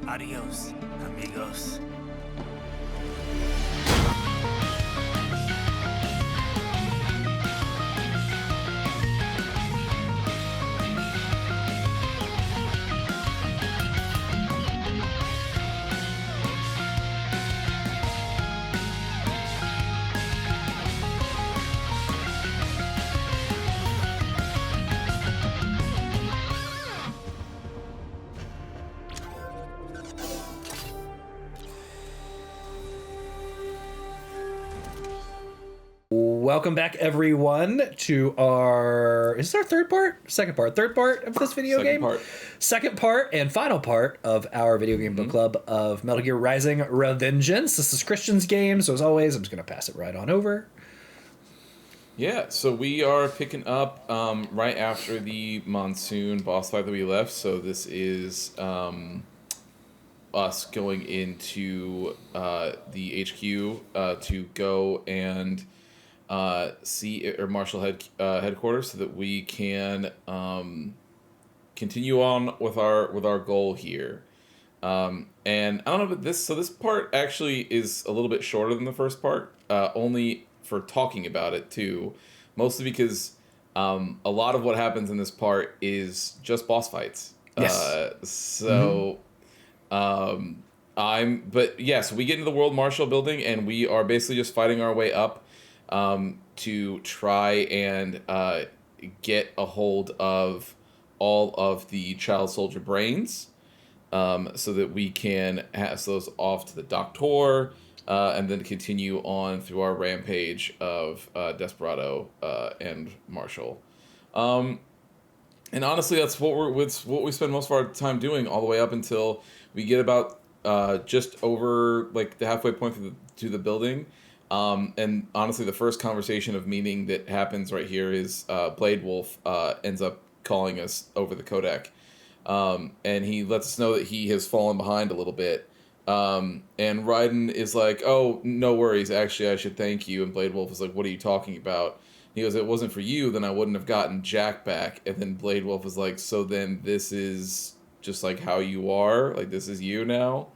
Adios, amigos. Welcome back, everyone, to our... Is this our third part? Second part. Third part of this video game? Second part and final part of our video game book club of Metal Gear Rising Revengeance. This is Christian's game, so as always, I'm just going to pass it right on over. Yeah, so we are picking up right after the Monsoon boss fight that we left. So this is us going into the HQ to go and see or Marshall headquarters so that we can continue on with our goal here. And I don't know, but this part actually is a little bit shorter than the first part, only for talking about it too, mostly because a lot of what happens in this part is just boss fights. Yes. But yes, we get into the World Marshal building and we are basically just fighting our way up to try and get a hold of all of the child soldier brains, so that we can pass those off to the Doctor, and then continue on through our rampage of Desperado and Marshall. And honestly, that's what we spend most of our time doing all the way up until we get about just over like the halfway point to the building. And honestly, the first conversation of meaning that happens right here is Blade Wolf ends up calling us over the codec. And he lets us know that he has fallen behind a little bit. And Raiden is like, oh, no worries, actually, I should thank you. And Blade Wolf is like, what are you talking about? He goes, it wasn't for you, then I wouldn't have gotten Jack back. And then Blade Wolf is like, so then this is just like how you are? Like, this is you now?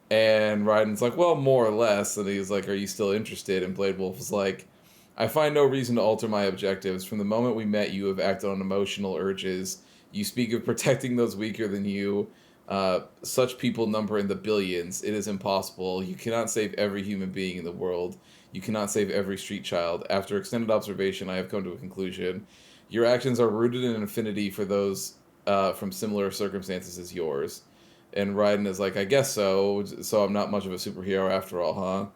And Raiden's like, well, more or less. And he's like, are you still interested? And Blade Wolf is like, I find no reason to alter my objectives. From the moment we met, you have acted on emotional urges. You speak of protecting those weaker than you. Such people number in the billions. It is impossible. You cannot save every human being in the world. You cannot save every street child. After extended observation, I have come to a conclusion. Your actions are rooted in an affinity for those from similar circumstances as yours. And Raiden is like, I guess so. So I'm not much of a superhero after all,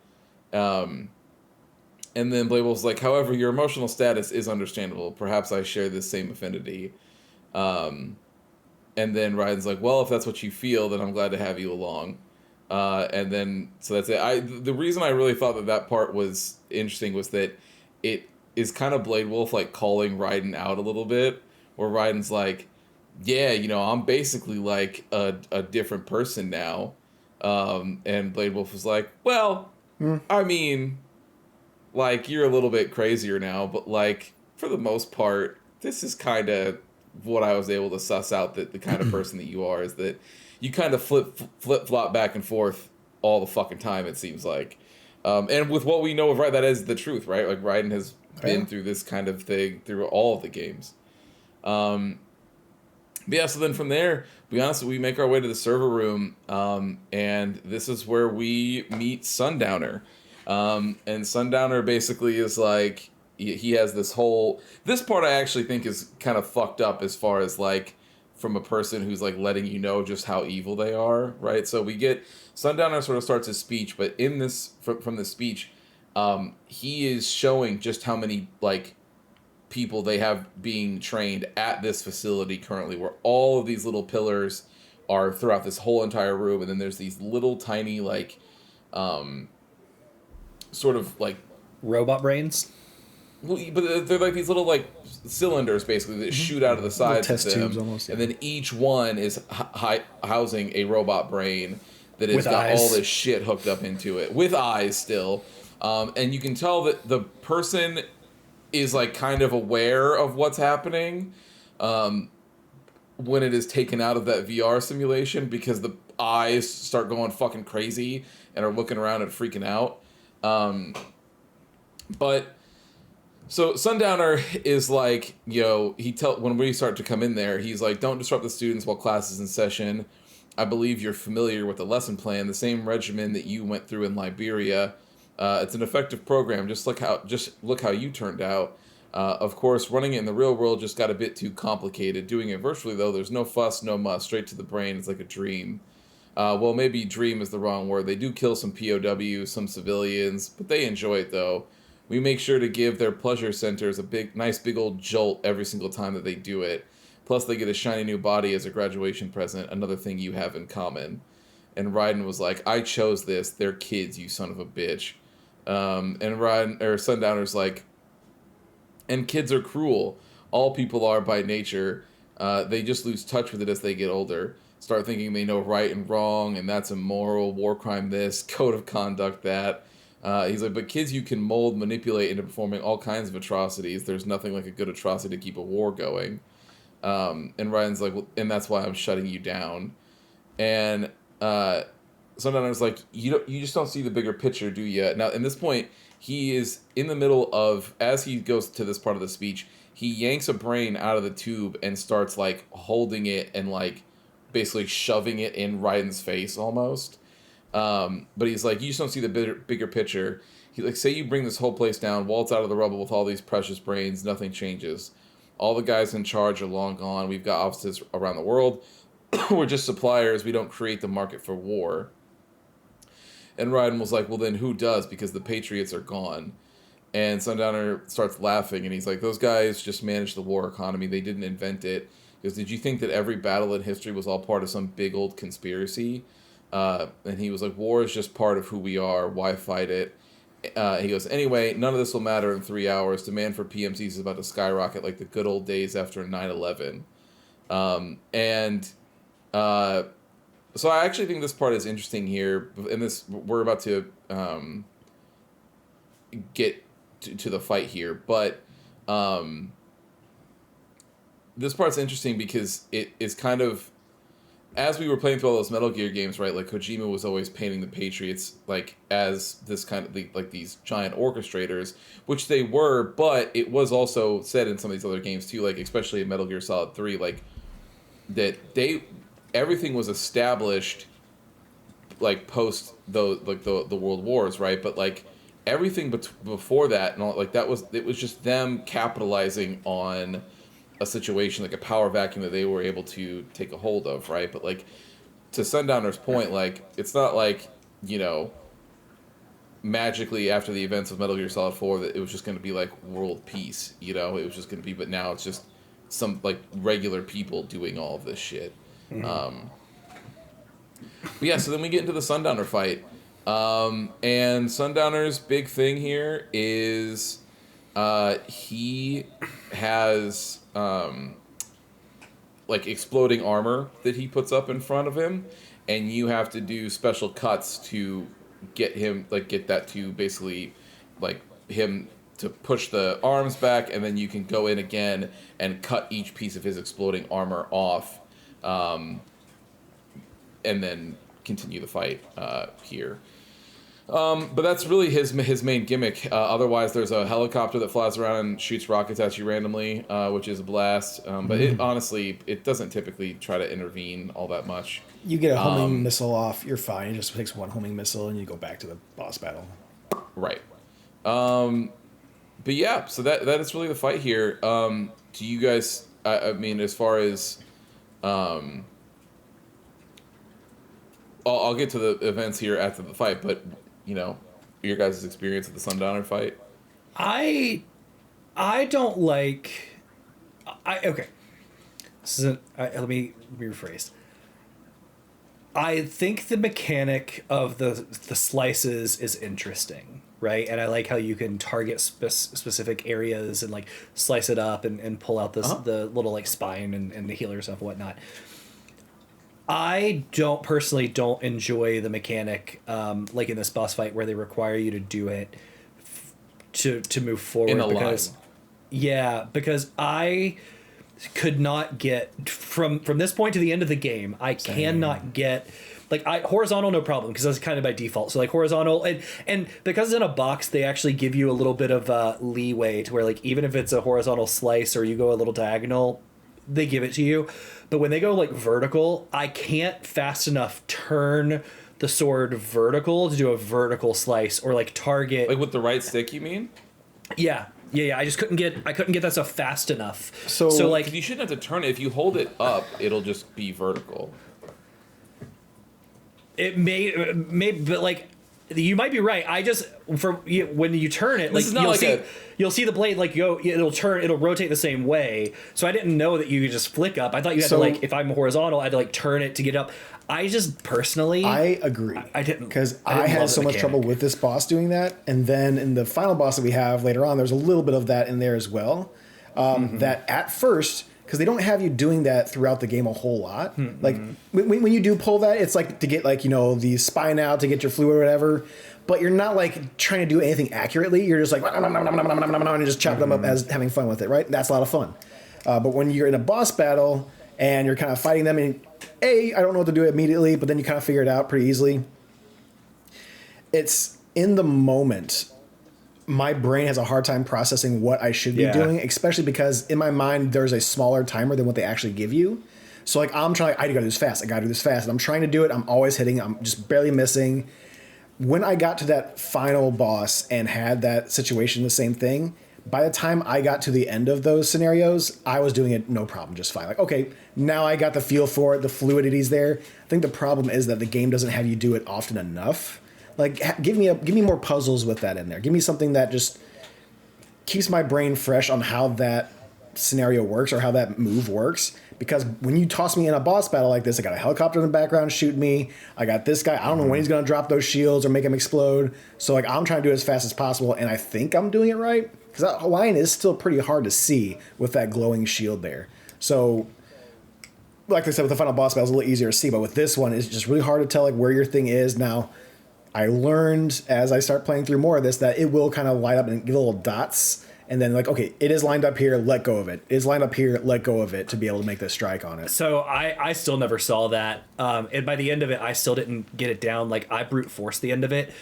huh? And then Blade Wolf's like, however, your emotional status is understandable. Perhaps I share this same affinity. And then Raiden's like, well, if that's what you feel, then I'm glad to have you along. And then, so that's it. The reason I really thought that part was interesting was that it is kind of Blade Wolf, like, calling Raiden out a little bit, where Raiden's like, yeah, you know, I'm basically, like, a different person now. And Blade Wolf was like, well, I mean, like, you're a little bit crazier now, but, like, for the most part, this is kind of what I was able to suss out, that the kind of person that you are is that you kind of flip-flop back and forth all the fucking time, it seems like. And with what we know of Raiden, that is the truth, right? Like, Raiden has been through this kind of thing through all of the games. But yeah, so then from there, to be honest, we make our way to the server room, and this is where we meet Sundowner. And Sundowner basically is like, he has this part I actually think is kind of fucked up as far as, like, from a person who's, like, letting you know just how evil they are, right? So we get, Sundowner sort of starts his speech, but in this, from the speech, he is showing just how many, like, people they have being trained at this facility currently, where all of these little pillars are throughout this whole entire room, and then there's these little tiny, like, sort of, like, robot brains? Well, but they're like these little, like, cylinders, basically, that shoot out of the sides test of them. tubes almost, yeah. And then each one is housing a robot brain that has With got eyes. all this shit hooked up into it. With eyes still. And you can tell that the person is, like, kind of aware of what's happening when it is taken out of that VR simulation, because the eyes start going fucking crazy and are looking around and freaking out. But so Sundowner is like, when we start to come in there, he's like, don't disrupt the students while class is in session. I believe you're familiar with the lesson plan, the same regimen that you went through in Liberia. It's an effective program. Just look how you turned out. Of course, running it in the real world just got a bit too complicated. Doing it virtually, though, there's no fuss, no muss, straight to the brain. It's like a dream. Well, maybe dream is the wrong word. They do kill some POWs, some civilians, but they enjoy it, though. We make sure to give their pleasure centers a nice big old jolt every single time that they do it. Plus, they get a shiny new body as a graduation present, another thing you have in common. And Raiden was like, I chose this. They're kids, you son of a bitch. Sundowner's like, and kids are cruel. All people are by nature. They just lose touch with it as they get older. Start thinking they know right and wrong, and that's immoral, war crime this, code of conduct that. He's like, but kids you can mold, manipulate into performing all kinds of atrocities. There's nothing like a good atrocity to keep a war going. And Ryan's like, well, and that's why I'm shutting you down. And Sundowner's like, you just don't see the bigger picture, do you? Now, at this point, he is in the middle of, as he goes to this part of the speech, he yanks a brain out of the tube and starts, like, holding it and, like, basically shoving it in Raiden's face almost. But he's like, you just don't see the bigger picture. He's like, say you bring this whole place down, waltz out of the rubble with all these precious brains, nothing changes. All the guys in charge are long gone. We've got offices around the world. We're just suppliers. We don't create the market for war. And Raiden was like, well, then who does? Because the Patriots are gone. And Sundowner starts laughing, and he's like, those guys just manage the war economy. They didn't invent it. He goes, did you think that every battle in history was all part of some big old conspiracy? And he was like, war is just part of who we are. Why fight it? He goes, anyway, none of this will matter in 3 hours. Demand for PMCs is about to skyrocket like the good old days after 9/11. So I actually think this part is interesting here. And we're about to get to the fight here. But this part's interesting because it is kind of, as we were playing through all those Metal Gear games, right, like Kojima was always painting the Patriots like as this kind of like these giant orchestrators, which they were, but it was also said in some of these other games too, like especially in Metal Gear Solid 3, like that everything was established like post the World Wars, right? But like everything before that and all, like it was just them capitalizing on a situation, like a power vacuum that they were able to take a hold of, right? But like to Sundowner's point, like it's not like, magically after the events of Metal Gear Solid 4 that it was just going to be like world peace, it was just going to be, but now it's just some like regular people doing all of this shit. Mm-hmm. But yeah, so then we get into the Sundowner fight, and Sundowner's big thing here is he has like exploding armor that he puts up in front of him, and you have to do special cuts to get that to basically like him to push the arms back, and then you can go in again and cut each piece of his exploding armor off, and then continue the fight here. But that's really his main gimmick. Otherwise, there's a helicopter that flies around and shoots rockets at you randomly, which is a blast. But it doesn't typically try to intervene all that much. You get a homing missile off, you're fine. It just takes one homing missile, and you go back to the boss battle. Right. But yeah, so that is really the fight here. Do you guys? I mean, as far as I'll get to the events here after the fight, but your guys' experience at the Sundowner fight. I don't like. Okay. Let me rephrase. I think the mechanic of the slices is interesting, right? And I like how you can target specific areas and like slice it up and pull out the little like spine and the healer stuff and whatnot. I personally don't enjoy the mechanic like in this boss fight where they require you to do it to move forward. In a line. Yeah, because I could not get from this point to the end of the game. I cannot get like horizontal, no problem, because that's kind of by default. So like horizontal, and because it's in a box, they actually give you a little bit of leeway to where like even if it's a horizontal slice or you go a little diagonal, they give it to you. But when they go like vertical, I can't fast enough turn the sword vertical to do a vertical slice or like target. Like with the right stick, you mean? Yeah. I just couldn't get that stuff fast enough. So like you shouldn't have to turn it. If you hold it up, it'll just be vertical. it may, but like you might be right. I just when you turn it, like you'll see the blade like it'll rotate the same way. So I didn't know that you could just flick up. I thought you had to like if I'm horizontal, I had to like turn it to get up. I just personally, I agree. I didn't because I had so much trouble with this boss doing that, and then in the final boss that we have later on, there's a little bit of that in there as well. That at first, because they don't have you doing that throughout the game a whole lot. Like when you do pull that, it's like to get like the spine out to get your fluid or whatever. But you're not like trying to do anything accurately. You're just like and you just chop them up as having fun with it, right? That's a lot of fun. But when you're in a boss battle and you're kind of fighting them, and I don't know what to do immediately, but then you kind of figure it out pretty easily. It's in the moment. My brain has a hard time processing what I should be doing, especially because in my mind, there's a smaller timer than what they actually give you. So like I'm trying, I gotta do this fast. And I'm trying to do it. I'm always hitting. I'm just barely missing. When I got to that final boss and had that situation, the same thing, by the time I got to the end of those scenarios, I was doing it no problem, just fine. Like, okay, now I got the feel for it, the fluidity's there. I think the problem is that the game doesn't have you do it often enough. Like, give me more puzzles with that in there. Give me something that just keeps my brain fresh on how that scenario works or how that move works. Because when you toss me in a boss battle like this, I got a helicopter in the background shooting me. I got this guy. I don't know when he's going to drop those shields or make him explode. So like I'm trying to do it as fast as possible, and I think I'm doing it right. Because that line is still pretty hard to see with that glowing shield there. So, like I said, with the final boss battle, it's a little easier to see. But with this one, it's just really hard to tell like where your thing is. Now, I learned as I start playing through more of this that it will kind of light up and give little dots. And then like, okay, it is lined up here, let go of it. It is lined up here, let go of it to be able to make this strike on it. So I still never saw that. And by the end of it, I still didn't get it down. Like I brute forced the end of it.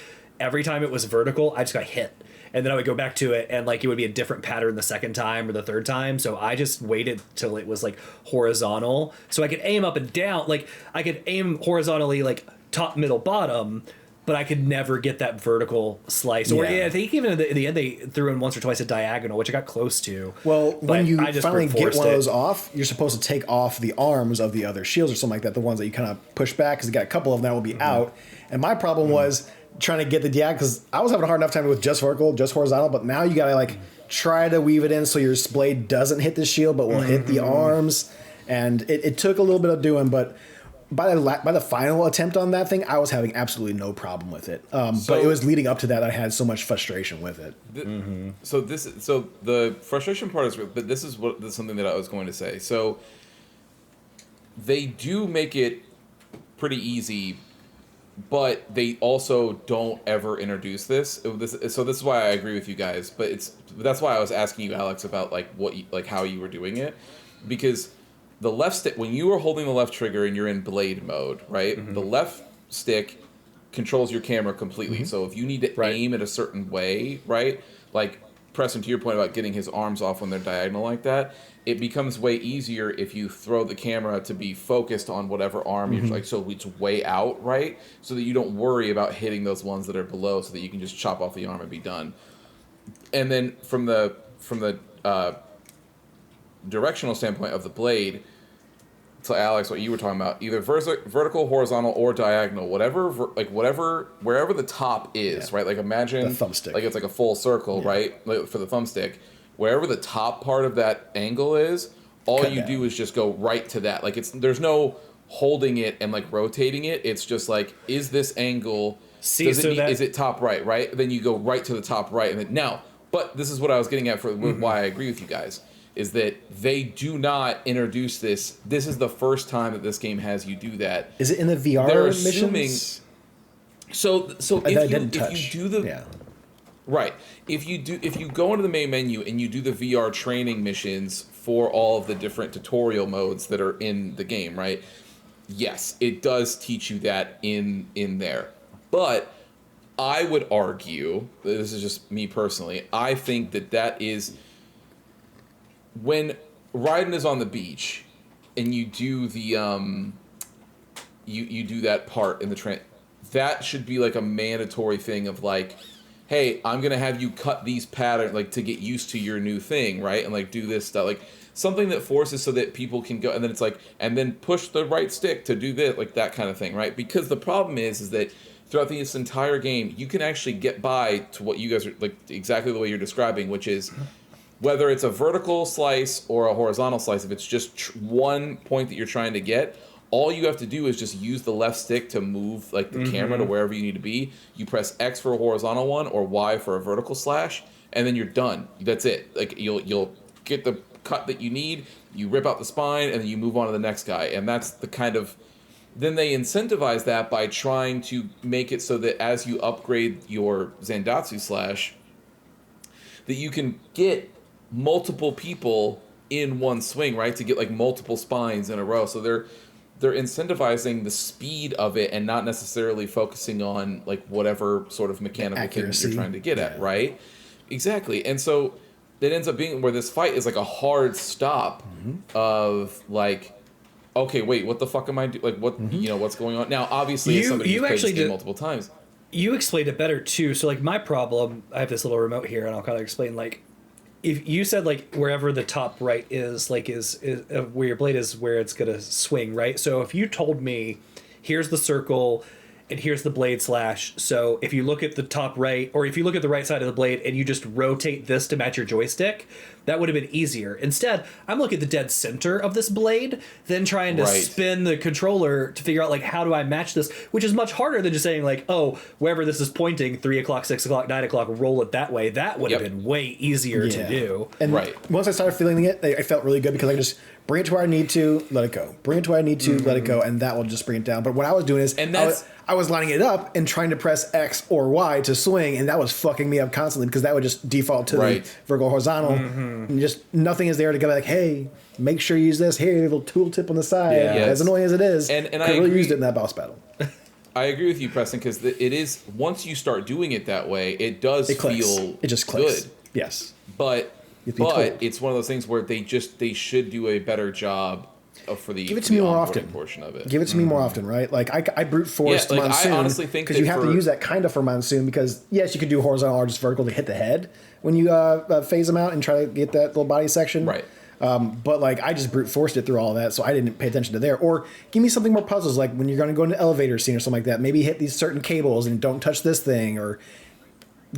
Every time it was vertical, I just got hit. And then I would go back to it and like it would be a different pattern the second time or the third time. So I just waited till it was like horizontal. So I could aim up and down. Like I could aim horizontally like top, middle, bottom. But I could never get that vertical slice. Or I think even in the end they threw in once or twice a diagonal, which I got close to. Well, when you finally get one of those off, you're supposed to take off the arms of the other shields or something like that, the ones that you kind of push back, because you got a couple of them that will be out. And my problem was trying to get the diagonal, because I was having a hard enough time with just vertical, just horizontal, but now you got to like try to weave it in so your blade doesn't hit the shield but will hit the arms. And it took a little bit of doing, but by the final attempt on that thing, I was having absolutely no problem with it. But it was leading up to that I had so much frustration with it. So the frustration part is, but this is something that I was going to say. So they do make it pretty easy, but they also don't ever introduce this. So this is why I agree with you guys. But that's why I was asking you, Alex, about how you were doing it, because the left stick, when you are holding the left trigger and you're in blade mode, right? The left stick controls your camera completely. So if you need to aim it a certain way, right? Like Preston, to your point about getting his arms off when they're diagonal like that, it becomes way easier if you throw the camera to be focused on whatever arm you're like, so it's way out, right? So that you don't worry about hitting those ones that are below, so that you can just chop off the arm and be done. And then from the directional standpoint of the blade, so Alex, what you were talking about, either vertical, horizontal, or diagonal, wherever the top is, right? Like imagine the thumbstick, like it's like a full circle, right? Like for the thumbstick, wherever the top part of that angle is, all you do is just go right to that. Like there's no holding it and like rotating it. It's just like, is this angle? Is it top right? Right? Then you go right to the top right, and then now. But this is what I was getting at why I agree with you guys. Is that they do not introduce this. This is the first time that this game has you do that. Is it in the VR They're assuming, missions? So if you do the right, if you go into the main menu and you do the VR training missions for all of the different tutorial modes that are in the game, right? yes, it does teach you that in there. But I would argue, this is just me personally, I think that is when Raiden is on the beach and you do the you do that part in the train, that should be like a mandatory thing of like, hey, I'm gonna have you cut these patterns like to get used to your new thing, right? And like do this stuff, like something that forces so that people can go, and then it's like, and then push the right stick to do this, like that kind of thing, right? Because the problem is that throughout this entire game, you can actually get by to what you guys are like exactly the way you're describing, which is whether it's a vertical slice or a horizontal slice. If it's just one point that you're trying to get, all you have to do is just use the left stick to move like the camera to wherever you need to be. You press X for a horizontal one or Y for a vertical slash, and then you're done. That's it. Like you'll get the cut that you need, you rip out the spine, and then you move on to the next guy. And that's the kind of... Then they incentivize that by trying to make it so that as you upgrade your Zandatsu slash, that you can get multiple people in one swing, right? To get like multiple spines in a row. So they're incentivizing the speed of it and not necessarily focusing on like whatever sort of mechanical thing that you're trying to get at, right? Exactly. And so it ends up being where this fight is like a hard stop of like, okay, wait, what the fuck am I doing? Like, what, you know, what's going on? Now, obviously, as somebody who's played this game multiple times. You explained it better, too. So, like, my problem, I have this little remote here, and I'll kind of explain, like, if you said, like, wherever the top right is, like, is where your blade is, where it's going to swing, right? So, if you told me, here's the circle, and here's the blade slash. So if you look at the top right, or if you look at the right side of the blade and you just rotate this to match your joystick, that would have been easier. Instead, I'm looking at the dead center of this blade, then trying to spin the controller to figure out, like, how do I match this, which is much harder than just saying, like, oh, wherever this is pointing, 3 o'clock, 6 o'clock, 9 o'clock, roll it that way. That would have been way easier to do. And once I started feeling it, I felt really good because I just bring it to where I need to, let it go. Bring it to where I need to, let it go, and that will just bring it down. But what I was doing is I was lining it up and trying to press X or Y to swing, and that was fucking me up constantly because that would just default to the vertical horizontal. And just nothing is there to go like, hey, make sure you use this. Here, a little tool tip on the side. As annoying as it is, and I really used it in that boss battle. I agree with you, Preston, because it is, once you start doing it that way, it does feel it just clicks. Good. Yes. But it's one of those things where they should do a better job for the give it to me more often portion of it. Give it to me more often, right? Like I brute forced Monsoon. I honestly think because you have to use that kind of for Monsoon because yes, you could do horizontal or just vertical to hit the head when you phase them out and try to get that little body section. Right. But like I just brute forced it through all of that, so I didn't pay attention to there. Or give me something more puzzles, like when you're going to go into an elevator scene or something like that. Maybe hit these certain cables and don't touch this thing, or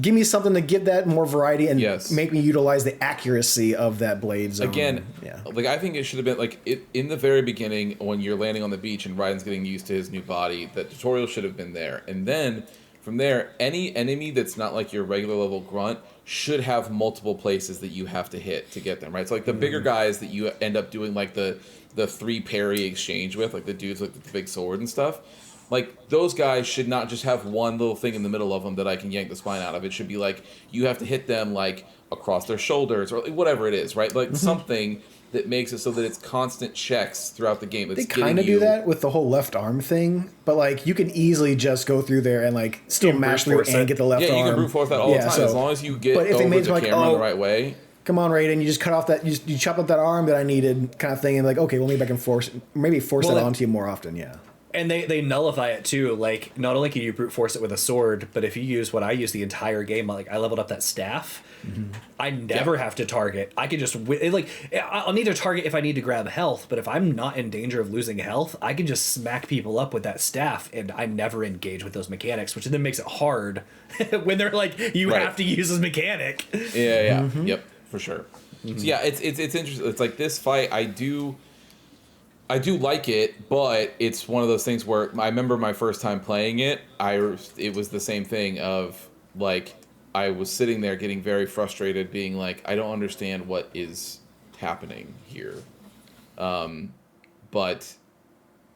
give me something to give that more variety and make me utilize the accuracy of that blade zone. Again, like I think it should have been like in the very beginning when you're landing on the beach and Raiden's getting used to his new body. That tutorial should have been there, and then from there, any enemy that's not like your regular level grunt should have multiple places that you have to hit to get them, right? So like the bigger guys that you end up doing like the 3 parry exchange with, like the dudes with the big sword and stuff. Like, those guys should not just have one little thing in the middle of them that I can yank the spine out of. It should be like, you have to hit them, like, across their shoulders or whatever it is, right? Like, something that makes it so that it's constant checks throughout the game. It's they kind of do that with the whole left arm thing, but, like, you can easily just go through there and, like, still mash through and get the left arm. Yeah, you can brute force that all the time, as long as you get over the camera the right way. Come on, Raiden, you just cut off that, you chop up that arm that I needed kind of thing, and like, okay, well, maybe I can force that onto you more often, And they nullify it too. Like, not only can you brute force it with a sword, but if you use what I use the entire game, like I leveled up that staff, I never have to target. I can just like I'll need to target if I need to grab health, but if I'm not in danger of losing health, I can just smack people up with that staff, and I never engage with those mechanics, which then makes it hard when they're like you have to use this mechanic. Yep, for sure. So yeah, it's interesting. It's like this fight, I do like it, but it's one of those things where I remember my first time playing it, it was the same thing of, like, I was sitting there getting very frustrated, being like, I don't understand what is happening here. But,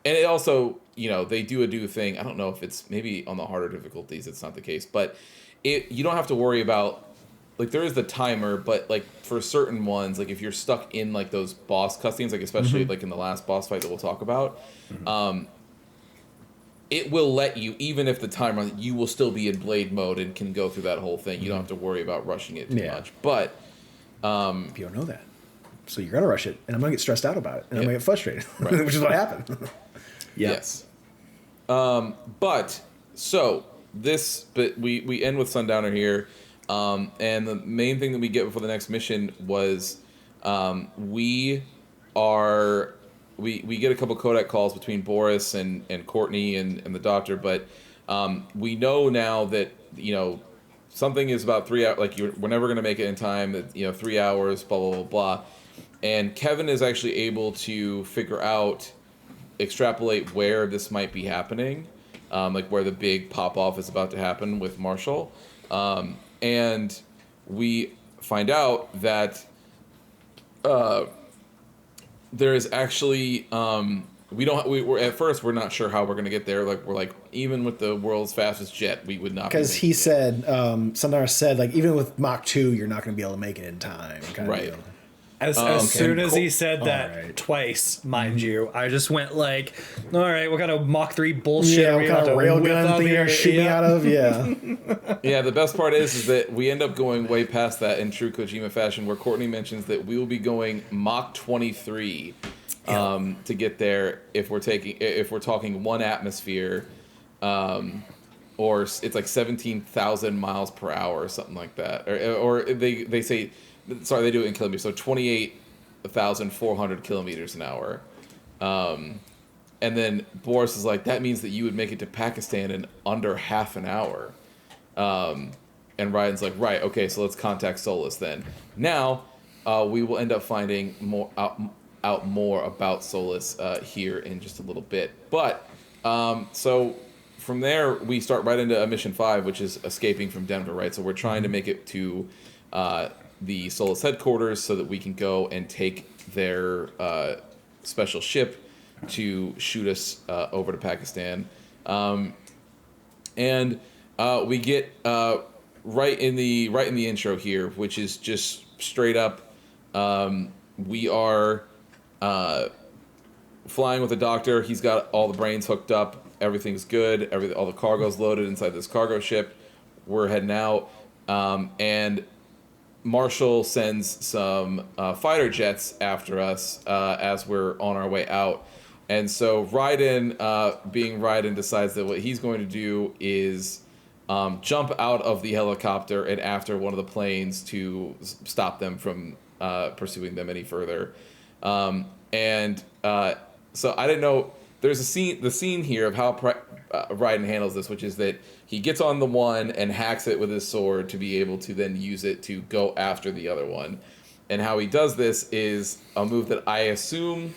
and it also, you know, they do a thing, I don't know if it's, maybe on the harder difficulties it's not the case, but you don't have to worry about like there is the timer, but like for certain ones, like if you're stuck in like those boss cutscenes, like especially like in the last boss fight that we'll talk about, it will let you, even if the timer, you will still be in blade mode and can go through that whole thing. You don't have to worry about rushing it too much. But if you don't know that, so you're gonna rush it, and I'm gonna get stressed out about it, and I'm gonna get frustrated, which is what happened. Yes. But we end with Sundowner here, and the main thing that we get before the next mission was we get a couple Kodak calls between Boris and Courtney and the doctor, but we know now that something is about 3 hours. Like we're never going to make it in time. That 3 hours. Blah blah blah blah. And Kevin is actually able to extrapolate where this might be happening, like where the big pop off is about to happen with Marshall, and we find out that there is actually we're at first we're not sure how we're gonna get there. Like we're like, even with the world's fastest jet, we would not, because he said Sundar said, like, even with Mach 2 you're not gonna be able to make it in time, right? As soon as he said that twice, mind you, I just went like, all right, what kind of Mach 3 bullshit? Yeah, what kind of railgun thing you're shooting out of? Yeah. Yeah, the best part is that we end up going way past that in true Kojima fashion, where Courtney mentions that we will be going Mach 23 to get there if we're talking 1 atmosphere, or it's like 17,000 miles per hour or something like that, or they say. Sorry, they do it in kilometers. So 28,400 kilometers an hour. And then Boris is like, that means that you would make it to Pakistan in under half an hour. And Ryan's like, right, okay, so let's contact Solus then. Now, we will end up finding out more about Solus here in just a little bit. But, so from there, we start right into Mission 5, which is escaping from Denver, right? So we're trying to make it to the Solus headquarters so that we can go and take their special ship to shoot us over to Pakistan. And we get right in the intro here, which is just straight up, we are flying with the doctor. He's got all the brains hooked up. Everything's good. All the cargo's loaded inside this cargo ship. We're heading out, and Marshall sends some fighter jets after us as we're on our way out. And so Raiden, being Raiden, decides that what he's going to do is jump out of the helicopter and after one of the planes to stop them from pursuing them any further. So I didn't know, there's the scene here of how Raiden handles this, which is that he gets on the one and hacks it with his sword to be able to then use it to go after the other one. And how he does this is a move that I assume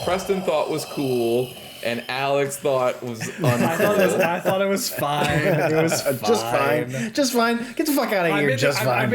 Preston thought was cool and Alex thought was uncool. I thought it was fine. It was fine. Just fine. Get the fuck out of here. I've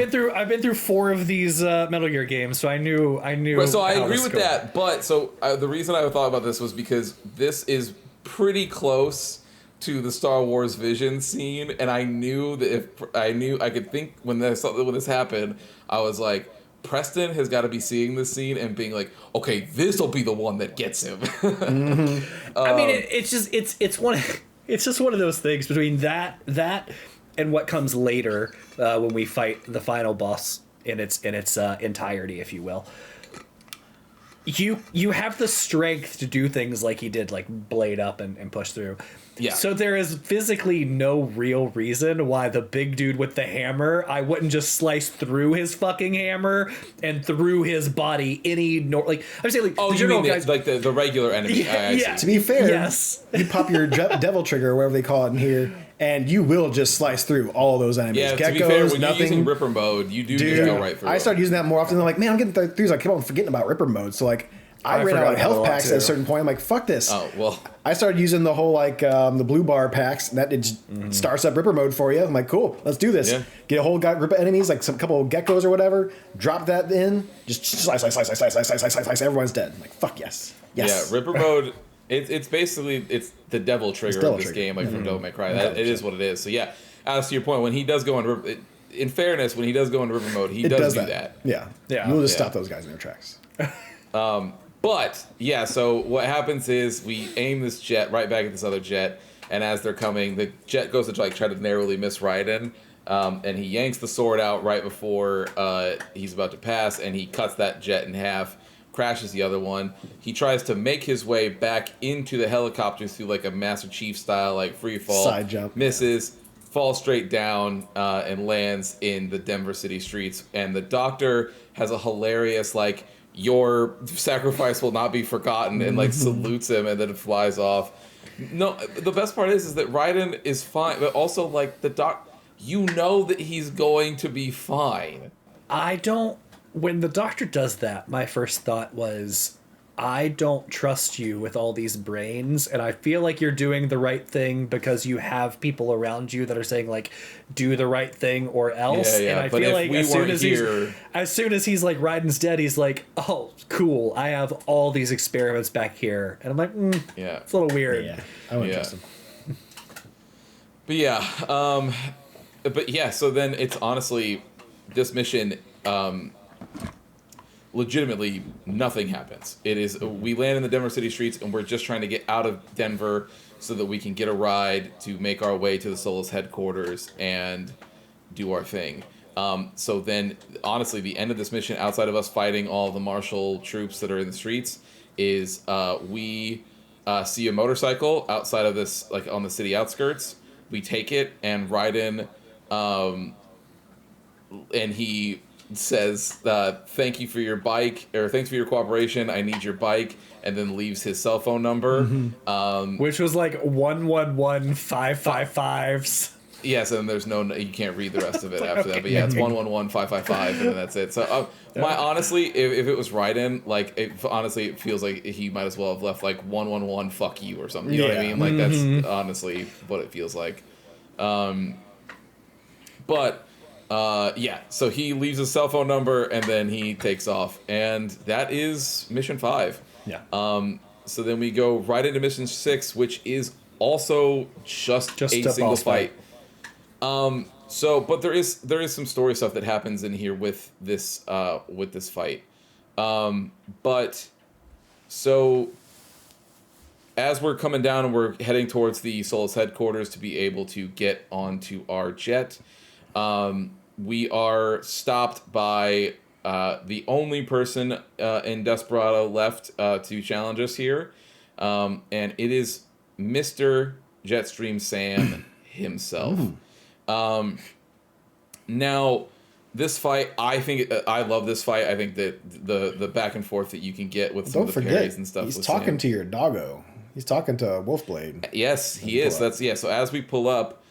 been through 4 of these Metal Gear games, so I knew. Right, so I agree with that. But the reason I thought about this was because this is pretty close to the Star Wars Vision scene, and I knew that I could think when this happened, I was like, Preston has got to be seeing this scene and being like, okay, this will be the one that gets him. I mean, it's just one of those things between that and what comes later when we fight the final boss in its entirety, if you will. You have the strength to do things like he did, like blade up and push through. Yeah. So there is physically no real reason why the big dude with the hammer, I wouldn't just slice through his fucking hammer and through his body I'm saying, like, oh, you mean guys, like the regular enemy? Yeah. To be fair, yes. You pop your devil trigger or whatever they call it in here, and you will just slice through all those enemies. Yeah, Geckos, to be fair, when nothing. you're using Ripper mode, you do just go right through. I started using that more often. I'm like, man, I'm getting through. So I keep on forgetting about Ripper mode. So like, I ran out of health packs at a certain point. I'm like, fuck this. Oh, well. I started using the whole, like, the blue bar packs, and that starts up Ripper mode for you. I'm like, cool, let's do this. Yeah. Get a whole group of enemies, like some couple of geckos or whatever, drop that in, just slice, everyone's dead. I'm like, fuck yes. Yes. Yeah, Ripper mode, it's basically, it's the devil trigger of this game, like from Devil May Cry. It is what it is. So yeah, as to your point, when he does go on Ripper, in fairness, when he does go into river mode, he does do that. Yeah. You will just stop those guys in their tracks. But yeah, so what happens is we aim this jet right back at this other jet, and as they're coming, the jet goes to like try to narrowly miss Raiden, and he yanks the sword out right before he's about to pass, and he cuts that jet in half, crashes the other one. He tries to make his way back into the helicopter through like a Master Chief style like free fall, side jump, misses, falls straight down, and lands in the Denver city streets. And the doctor has a hilarious like, your sacrifice will not be forgotten, and like salutes him and then flies off. No, the best part is that Raiden is fine, but also like you know that he's going to be fine. When the doctor does that, my first thought was, I don't trust you with all these brains, and I feel like you're doing the right thing because you have people around you that are saying like, do the right thing or else. Yeah. And I but feel if like we as soon as he's like Raiden's dead, he's like, oh cool, I have all these experiments back here, and I'm like, it's a little weird. Yeah, I wouldn't trust him. But yeah, so then it's honestly this mission. Legitimately, nothing happens. It is we land in the Denver city streets, and we're just trying to get out of Denver so that we can get a ride to make our way to the Solus headquarters and do our thing. So then, honestly, the end of this mission, outside of us fighting all the martial troops that are in the streets, is we see a motorcycle outside of this, like on the city outskirts. We take it and ride in, and he says, thank you for your bike, or thanks for your cooperation, I need your bike, and then leaves his cell phone number. Which was like 111-555s. Yes, and there's you can't read the rest of it after that, but yeah, it's 111-555, and then that's it. So, honestly, if it was Raiden, like, it feels like he might as well have left like 111 fuck you or something. You know what I mean? Like, that's honestly what it feels like. So he leaves his cell phone number, and then he takes off, and that is mission 5. Yeah. So then we go right into mission 6, which is also just a single fight. But there is some story stuff that happens in here with this fight. So as we're coming down and we're heading towards the Solus headquarters to be able to get onto our jet, we are stopped by the only person in Desperado left to challenge us here, and it is Mr. Jetstream Sam himself. Now, this fight, I think I love this fight. I think that the back and forth that you can get with some of the parries and stuff. He's talking to your doggo. He's talking to Wolfblade. Yes, he is. So as we pull up,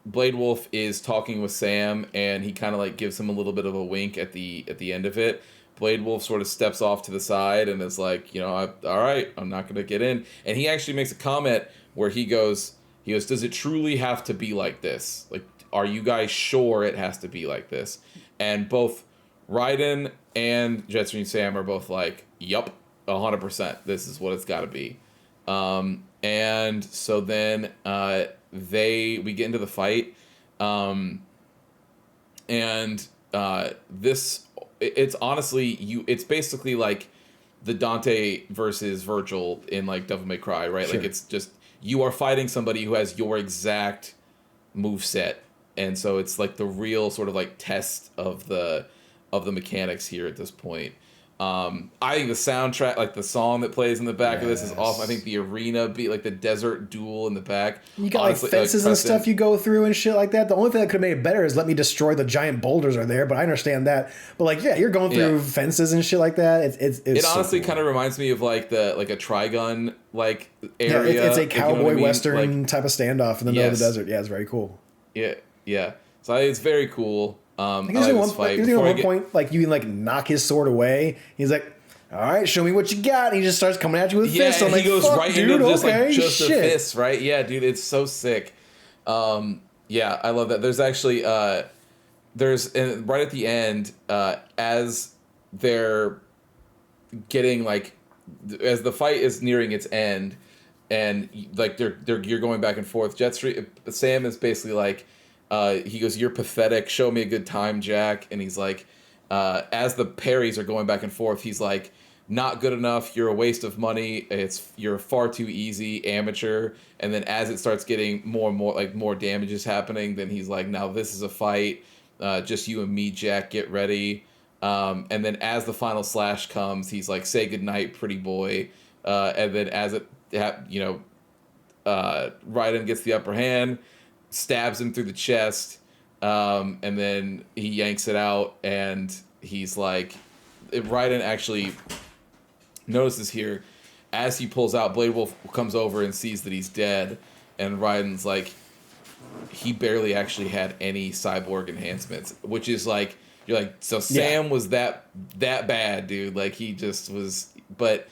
Blade Wolf is talking with Sam, and he kind of like gives him a little bit of a wink at the end of it. Blade Wolf sort of steps off to the side and is like, all right, I'm not going to get in. And he actually makes a comment where he goes, does it truly have to be like this? Like, are you guys sure it has to be like this? And both Raiden and Jetstream Sam are both like, yup, 100%. This is what it's got to be. And so then we get into the fight, it's honestly it's basically like the Dante versus Virgil in like Devil May Cry, right? Sure. Like, it's just you are fighting somebody who has your exact moveset, and so it's like the real sort of like test of the mechanics here at this point. I think the soundtrack, like the song that plays in the back of this, is awesome. I think the arena beat, like the desert duel in the back. You got honestly, like fences and stuff you go through and shit like that. The only thing that could have made it better is let me destroy the giant boulders are there, but I understand that. But like, yeah, you're going through fences and shit like that. It honestly kind of reminds me of like a Trigun like area. Yeah, it's a cowboy western like, type of standoff in the middle of the desert. Yeah, it's very cool. Yeah. So it's very cool. There's one point like you can like knock his sword away. He's like, "All right, show me what you got." And he just starts coming at you with fists. And he goes right into just a fist, right? Yeah, dude, it's so sick. Yeah, I love that. There's actually right at the end, as they're getting like, as the fight is nearing its end, and like you're going back and forth. Sam is basically like, he goes, "You're pathetic. Show me a good time, Jack." And he's like, as the parries are going back and forth, he's like, "Not good enough. You're a waste of money. You're far too easy, amateur." And then as it starts getting more and more, like more damage is happening, then he's like, "Now this is a fight. Just you and me, Jack. Get ready." And then as the final slash comes, he's like, "Say goodnight, pretty boy." And then as it, Raiden gets the upper hand, stabs him through the chest, and then he yanks it out, and he's like, Raiden actually notices here, as he pulls out, Blade Wolf comes over and sees that he's dead, and Raiden's like, he barely actually had any cyborg enhancements, which is like, you're like, so Sam was that bad, dude. Like, he just was, but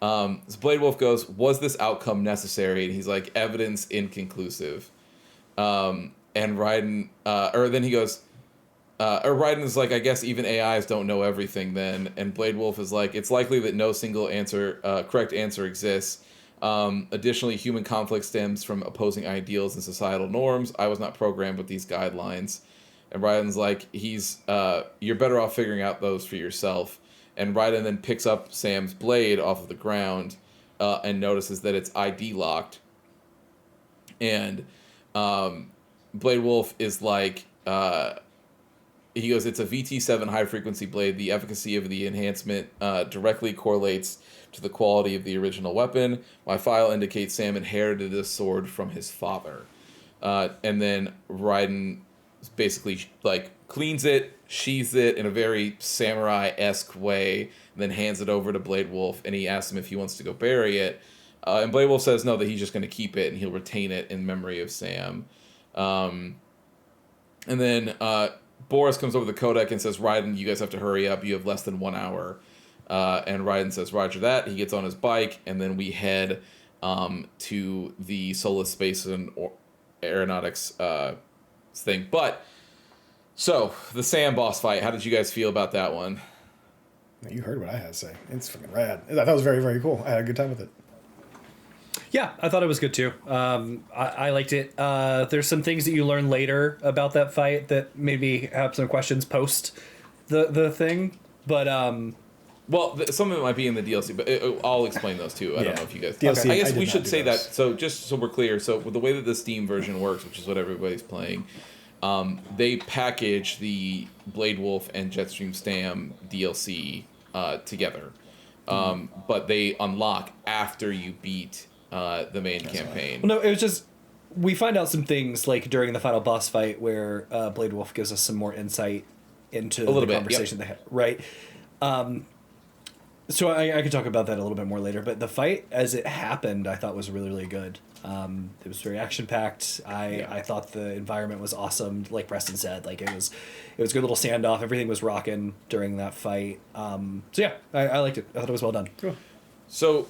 so Blade Wolf goes, "Was this outcome necessary?" And he's like, "Evidence inconclusive." And Raiden, or then he goes, or Raiden is like, "I guess even AIs don't know everything then." And Blade Wolf is like, "It's likely that no single correct answer exists. Additionally, human conflict stems from opposing ideals and societal norms. I was not programmed with these guidelines." And Raiden's like, "You're better off figuring out those for yourself." And Raiden then picks up Sam's blade off of the ground, and notices that it's ID locked. And Blade Wolf is like, he goes, "It's a VT7 high frequency blade. The efficacy of the enhancement directly correlates to the quality of the original weapon. My file indicates Sam inherited this sword from his father." And then Raiden basically like cleans it, sheathes it in a very samurai-esque way, and then hands it over to Blade Wolf, and he asks him if he wants to go bury it. And Blade Wolf says no, that he's just going to keep it, and he'll retain it in memory of Sam. And then Boris comes over the codec and says, "Raiden, you guys have to hurry up. You have less than 1 hour." And Raiden says, "Roger that." He gets on his bike, and then we head to the Solus Space and Aeronautics thing. But, so, the Sam boss fight, how did you guys feel about that one? You heard what I had to say. It's fucking rad. That was very, very cool. I had a good time with it. Yeah, I thought it was good too. I liked it. There's some things that you learn later about that fight that made me have some questions post the thing. But well, some of it might be in the DLC, but I'll explain those too. I don't know if you guys. DLC, I guess I we did should not say do that. those. So just so we're clear, so with the way that the Steam version works, which is what everybody's playing, they package the Blade Wolf and Jetstream Stam DLC together, but they unlock after you beat the main campaign. Well, no, it was just we find out some things like during the final boss fight where Blade Wolf gives us some more insight into the conversation they had. Right. So I could talk about that a little bit more later, but the fight as it happened, I thought was really, really good. It was very action packed. I thought the environment was awesome. Like Preston said, like it was a good little standoff. Everything was rocking during that fight. So yeah, I liked it. I thought it was well done. Cool. So,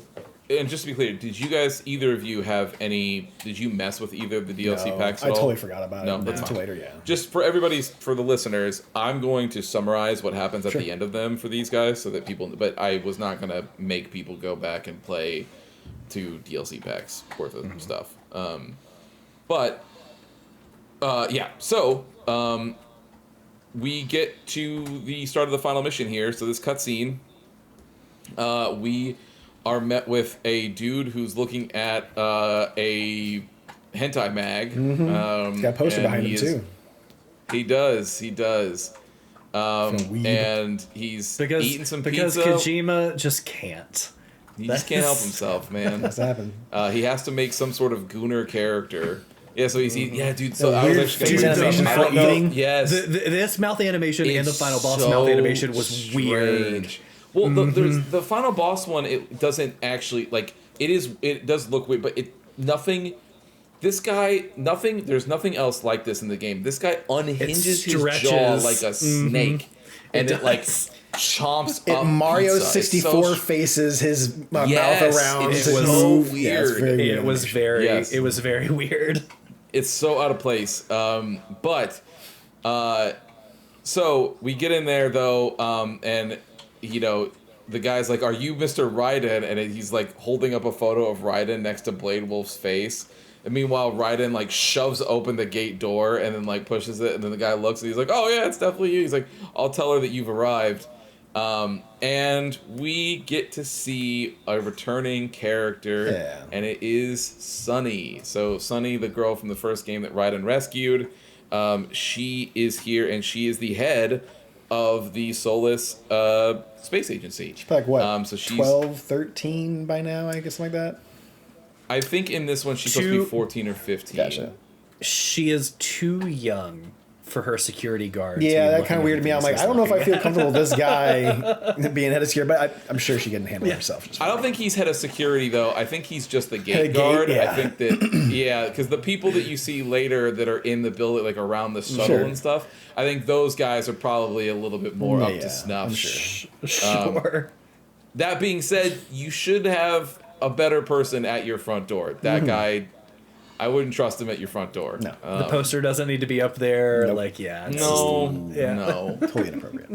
and just to be clear, did you guys, either of you did you mess with either of the DLC packs at all? I totally forgot about it. No, that's until fine. later, yeah. Just for the listeners, I'm going to summarize what happens at the end of them for these guys so that but I was not going to make people go back and play 2 DLC packs worth of stuff. So, we get to the start of the final mission here. So this cutscene, we are met with a dude who's looking at a hentai mag. He's got a poster behind him too. He does. And he's eating some because pizza. Kojima just can't. He just can't help himself, man. That's happened. He has to make some sort of gooner character. Yeah, so he's eating. Yeah, dude. So I was weird actually face gonna bring animation this up. for eating. Yes. This mouth animation and the final boss mouth animation was weird. Well, the final boss one, it doesn't actually like it does look weird, but there's nothing else like this in the game. This guy unhinges his jaw like a snake, and it like chomps up Mario pizza. 64 faces his mouth around. It to was so move. weird. Yeah, it's very weird. It was very weird. It's so out of place. So we get in there though, and the guy's like, "Are you Mr. Raiden?" And he's like holding up a photo of Raiden next to Blade Wolf's face. And meanwhile, Raiden like shoves open the gate door and then like pushes it, and then the guy looks and he's like, "Oh yeah, it's definitely you." He's like, "I'll tell her that you've arrived." And we get to see a returning character, and it is Sunny. So Sunny, the girl from the first game that Raiden rescued, she is here, and she is the head of the Solus Space Agency. She's like what? So she's 12, 13 by now, I guess, like that. I think in this one she's supposed to be 14 or 15. Gotcha. She is too young for her security guard. Yeah, that kind of weirded me out. I'm like, I don't know if I feel comfortable with this guy being head of security, but I'm sure she can handle it herself. I don't think he's head of security, though. I think he's just the gate guard. Yeah. I think that, because the people that you see later that are in the building, like around the shuttle and stuff, I think those guys are probably a little bit more up to snuff. Sure. That being said, you should have a better person at your front door. That guy, I wouldn't trust him at your front door. No. The poster doesn't need to be up there. Nope. Like, it's no. Totally inappropriate.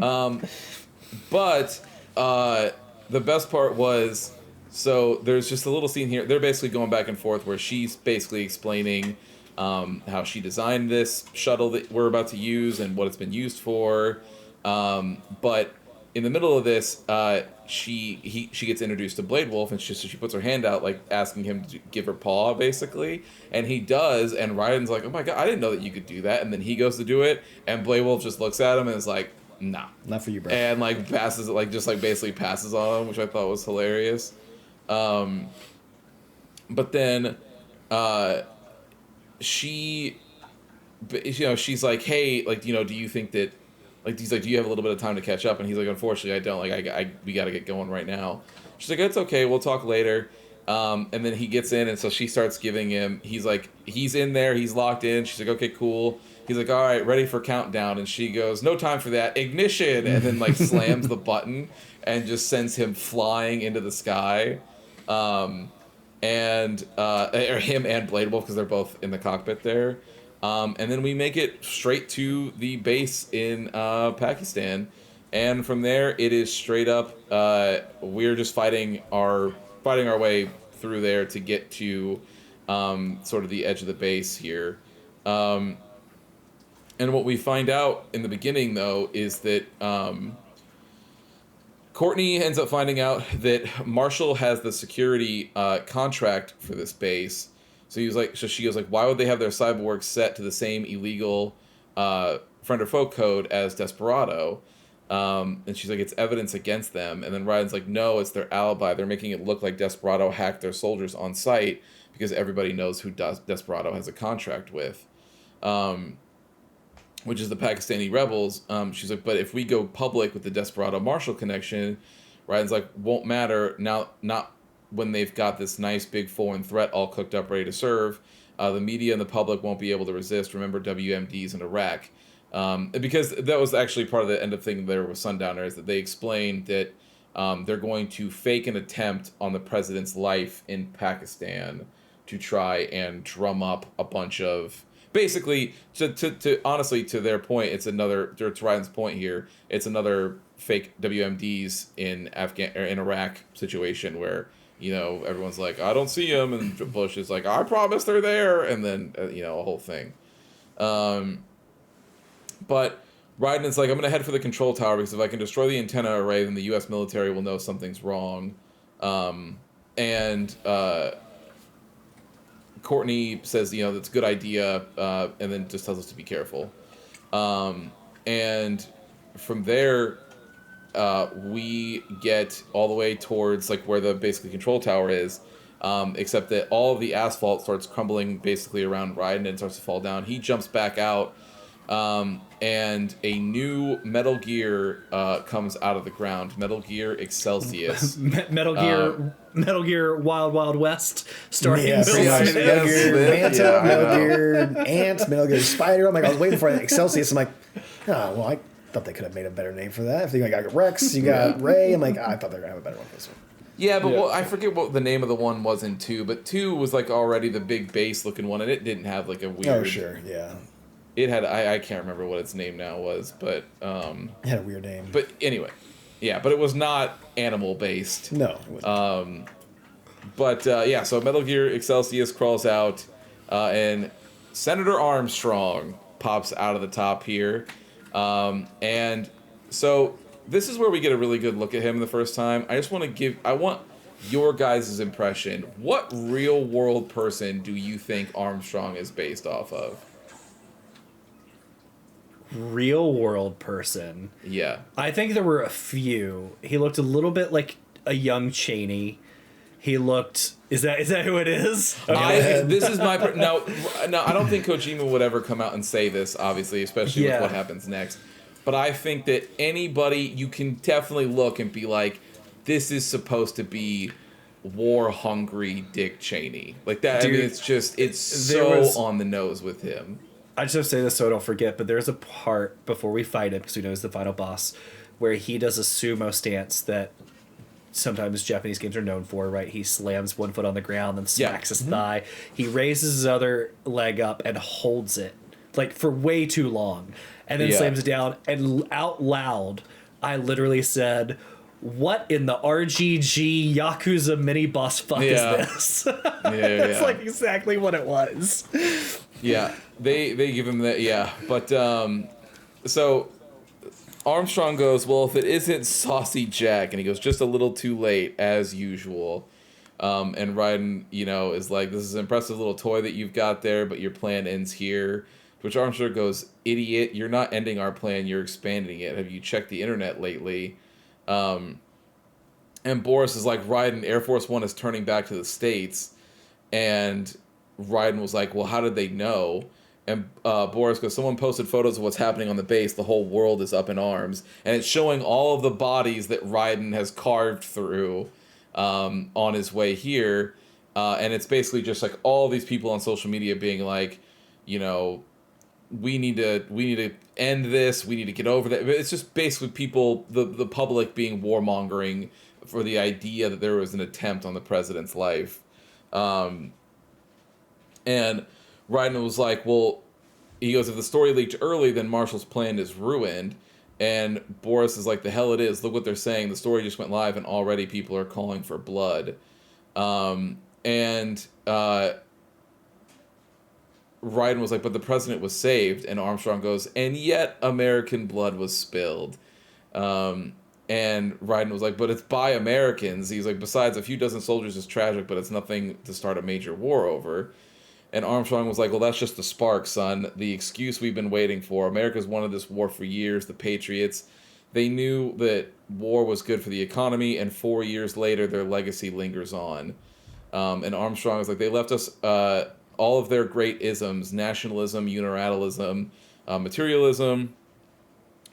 But the best part was, so there's just a little scene here. They're basically going back and forth where she's basically explaining how she designed this shuttle that we're about to use and what it's been used for. But in the middle of this, she gets introduced to Blade Wolf, and she puts her hand out, like asking him to give her paw, basically, and he does. And Raiden's like, "Oh my god, I didn't know that you could do that." And then he goes to do it, and Blade Wolf just looks at him and is like, "Nah, not for you, bro." And like passes it, like just like basically passes on him, which I thought was hilarious. But then, she's like, "Hey, like, do you think that?" Like, he's like, "Do you have a little bit of time to catch up?" And he's like, "Unfortunately, I don't. Like, we got to get going right now." She's like, "It's okay. We'll talk later." And then he gets in, and so she starts giving him. He's like, he's in there. He's locked in. She's like, "Okay, cool." He's like, "All right, ready for countdown." And she goes, "No time for that. Ignition!" And then like slams the button and just sends him flying into the sky. Or him and Blade Wolf, because they're both in the cockpit there. And then we make it straight to the base in Pakistan, and from there it is straight up. We're just fighting our way through there to get to sort of the edge of the base here. And what we find out in the beginning, though, is that Courtney ends up finding out that Marshall has the security contract for this base. So she goes like, "Why would they have their cyborgs set to the same illegal friend or foe code as Desperado?" And she's like, "It's evidence against them." And then Raiden's like, "No, it's their alibi. They're making it look like Desperado hacked their soldiers on site because everybody knows who Desperado has a contract with, which is the Pakistani rebels." She's like, "But if we go public with the Desperado Marshall connection," Raiden's like, "Won't matter now. Not when they've got this nice big foreign threat all cooked up, ready to serve. The media and the public won't be able to resist. Remember WMDs in Iraq." Because that was actually part of the end of thing there with Sundowner, is that they explained that they're going to fake an attempt on the president's life in Pakistan to try and drum up a bunch of, basically, to honestly, to their point, it's another, to Ryan's point here, it's another fake WMDs in Iraq situation where, everyone's like, "I don't see them," and Bush is like, "I promise they're there," and then, a whole thing. But Raiden is like, "I'm going to head for the control tower because if I can destroy the antenna array, then the U.S. military will know something's wrong." Courtney says, "That's a good idea," and then just tells us to be careful. And from there, we get all the way towards like where the basically control tower is, except that all of the asphalt starts crumbling basically around Raiden and starts to fall down. He jumps back out, and a new Metal Gear comes out of the ground. Metal Gear Excelsius. Metal Gear Wild Wild West starring Metal Gear Manta, Metal Gear Ant, Metal Gear Spider. I'm like, I was waiting for Excelsius. I'm like, I thought they could have made a better name for that. If you got Rex, you got Ray. I'm like, I thought they were gonna have a better one for this one. Yeah, but Well, I forget what the name of the one was in 2, but 2 was like already the big base looking one, and it didn't have like a weird. Oh sure, yeah. It had I can't remember what its name now was, but it had a weird name. But anyway, yeah, but it was not animal based. No. It wasn't. So Metal Gear Excelsius crawls out, and Senator Armstrong pops out of the top here. And so this is where we get a really good look at him the first time. I want your guys' impression. What real world person do you think Armstrong is based off of? Real world person. Yeah. I think there were a few. He looked a little bit like a young Cheney. He looked. Is that who it is? Okay. This is my now. I don't think Kojima would ever come out and say this, obviously, especially with what happens next. But I think that anybody, you can definitely look and be like, this is supposed to be war-hungry Dick Cheney. Like that. Dude, I mean, it's so on the nose with him. I just have to say this so I don't forget, but there's a part before we fight him, because we know he's the final boss, where he does a sumo stance that sometimes Japanese games are known for, right? He slams one foot on the ground, then smacks his thigh. He raises his other leg up and holds it, like, for way too long, and then slams it down, and out loud, I literally said, what in the RGG Yakuza mini boss fuck is this? That's like exactly what it was. Yeah, they give him that, but so Armstrong goes, well, if it isn't Saucy Jack, and he goes, just a little too late, as usual. And Raiden, is like, this is an impressive little toy that you've got there, but your plan ends here. To which Armstrong goes, idiot, you're not ending our plan, you're expanding it. Have you checked the internet lately? And Boris is like, Raiden, Air Force One is turning back to the States. And Raiden was like, well, how did they know? And Boris goes, someone posted photos of what's happening on the base. The whole world is up in arms. And it's showing all of the bodies that Raiden has carved through on his way here. And it's basically just like all these people on social media being like, we need to end this. We need to get over that. It's just basically people, the public being warmongering for the idea that there was an attempt on the president's life. And Raiden was like, well, he goes, if the story leaked early, then Marshall's plan is ruined. And Boris is like, the hell it is. Look what they're saying. The story just went live and already people are calling for blood. Raiden was like, but the president was saved. And Armstrong goes, and yet American blood was spilled. And Raiden was like, but it's by Americans. He's like, besides, a few dozen soldiers is tragic, but it's nothing to start a major war over. And Armstrong was like, well, that's just the spark, son. The excuse we've been waiting for. America's wanted this war for years. The Patriots, they knew that war was good for the economy, and 4 years later, their legacy lingers on. And Armstrong was like, they left us all of their great isms, nationalism, unilateralism, materialism,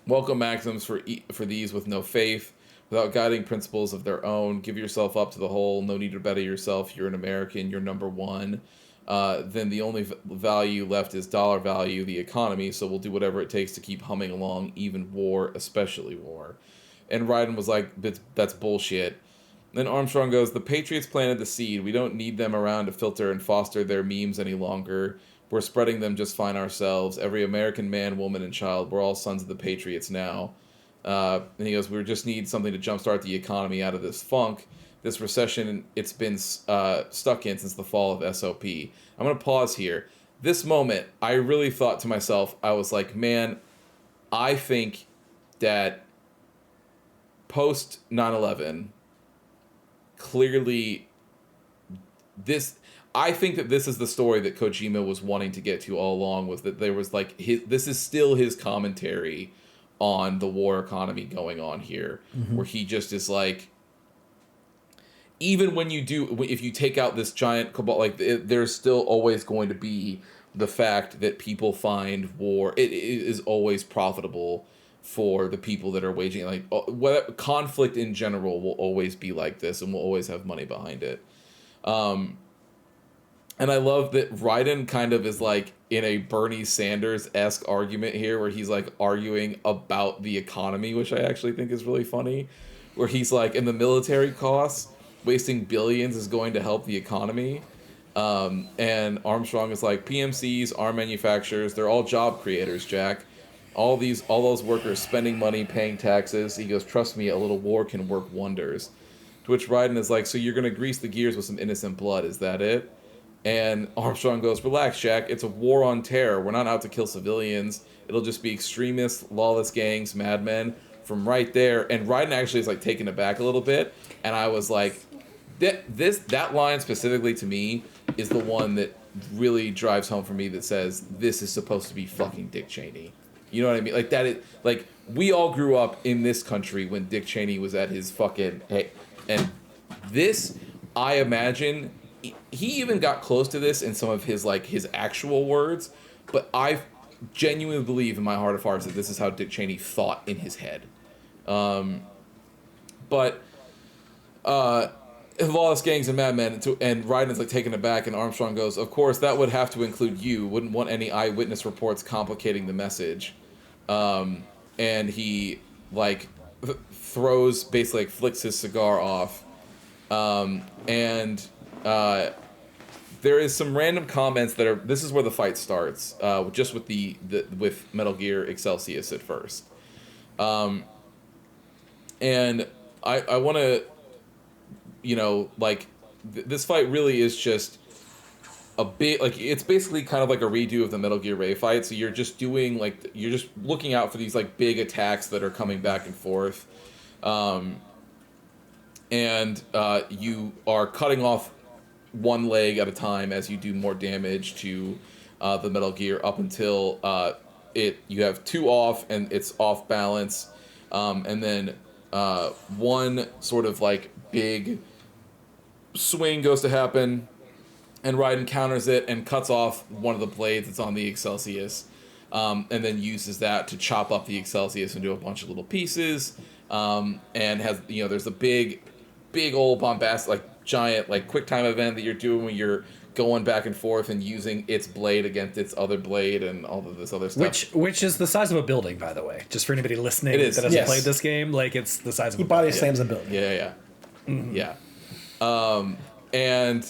welcome maxims for these with no faith, without guiding principles of their own. Give yourself up to the whole. No need to better yourself. You're an American. You're number one. Then the only value left is dollar value, the economy, so we'll do whatever it takes to keep humming along, even war, especially war. And Raiden was like, that's bullshit. Then Armstrong goes, the Patriots planted the seed. We don't need them around to filter and foster their memes any longer. We're spreading them just fine ourselves. Every American man, woman, and child, we're all sons of the Patriots now. And he goes, we just need something to jumpstart the economy out of this funk. This recession it's been stuck in since the fall of SOP. I'm going to pause here. This moment, I really thought to myself, I was like, man, I think that post 9/11, clearly I think that this is the story that Kojima was wanting to get to all along, was that there was like, this is still his commentary on the war economy going on here, where he just is like, even when if you take out this giant cabal, like there's still always going to be the fact that people find war, it is always profitable for the people that are waging, like conflict in general will always be like this and will always have money behind it. And I love that Raiden kind of is like in a Bernie Sanders-esque argument here, where he's like arguing about the economy, which I actually think is really funny, where he's like, in the military costs, wasting billions is going to help the economy. And Armstrong is like, PMCs, arm manufacturers, they're all job creators, Jack. All those workers spending money, paying taxes. He goes, trust me, a little war can work wonders. To which Raiden is like, so you're going to grease the gears with some innocent blood, is that it? And Armstrong goes, "Relax, Jack. It's a war on terror. We're not out to kill civilians. It'll just be extremists, lawless gangs, madmen." From right there, and Raiden actually is like taken aback a little bit, and I was like, that line specifically to me is the one that really drives home for me. That says this is supposed to be fucking Dick Cheney. You know what I mean? Like that is like we all grew up in this country when Dick Cheney was at his fucking and this I imagine he even got close to this in some of his like his actual words, but I genuinely believe in my heart of hearts that this is how Dick Cheney thought in his head. But lawless gangs and madmen, and Raiden's like taken aback, and Armstrong goes, "Of course, that would have to include you. Wouldn't want any eyewitness reports complicating the message." And he like throws, basically like, flicks his cigar off, and there is some random comments that are. This is where the fight starts, just with the with Metal Gear Excelsius at first, and I want to, like this fight really is just a bit like it's basically kind of like a redo of the Metal Gear Ray fight. So you're just doing like you're just looking out for these like big attacks that are coming back and forth, and you are cutting off one leg at a time as you do more damage to the Metal Gear up until you have two off and it's off balance, and then one sort of like big swing goes to happen, and Raiden counters it and cuts off one of the blades that's on the Excelsius, and then uses that to chop up the Excelsius into a bunch of little pieces, and has there's a big old bombastic like giant like quick time event that you're doing when you're going back and forth and using its blade against its other blade and all of this other stuff. Which is the size of a building, by the way. Just for anybody listening It is. that hasn't Yes. played this game, like it's the size of a He body building. slams a building. Yeah. And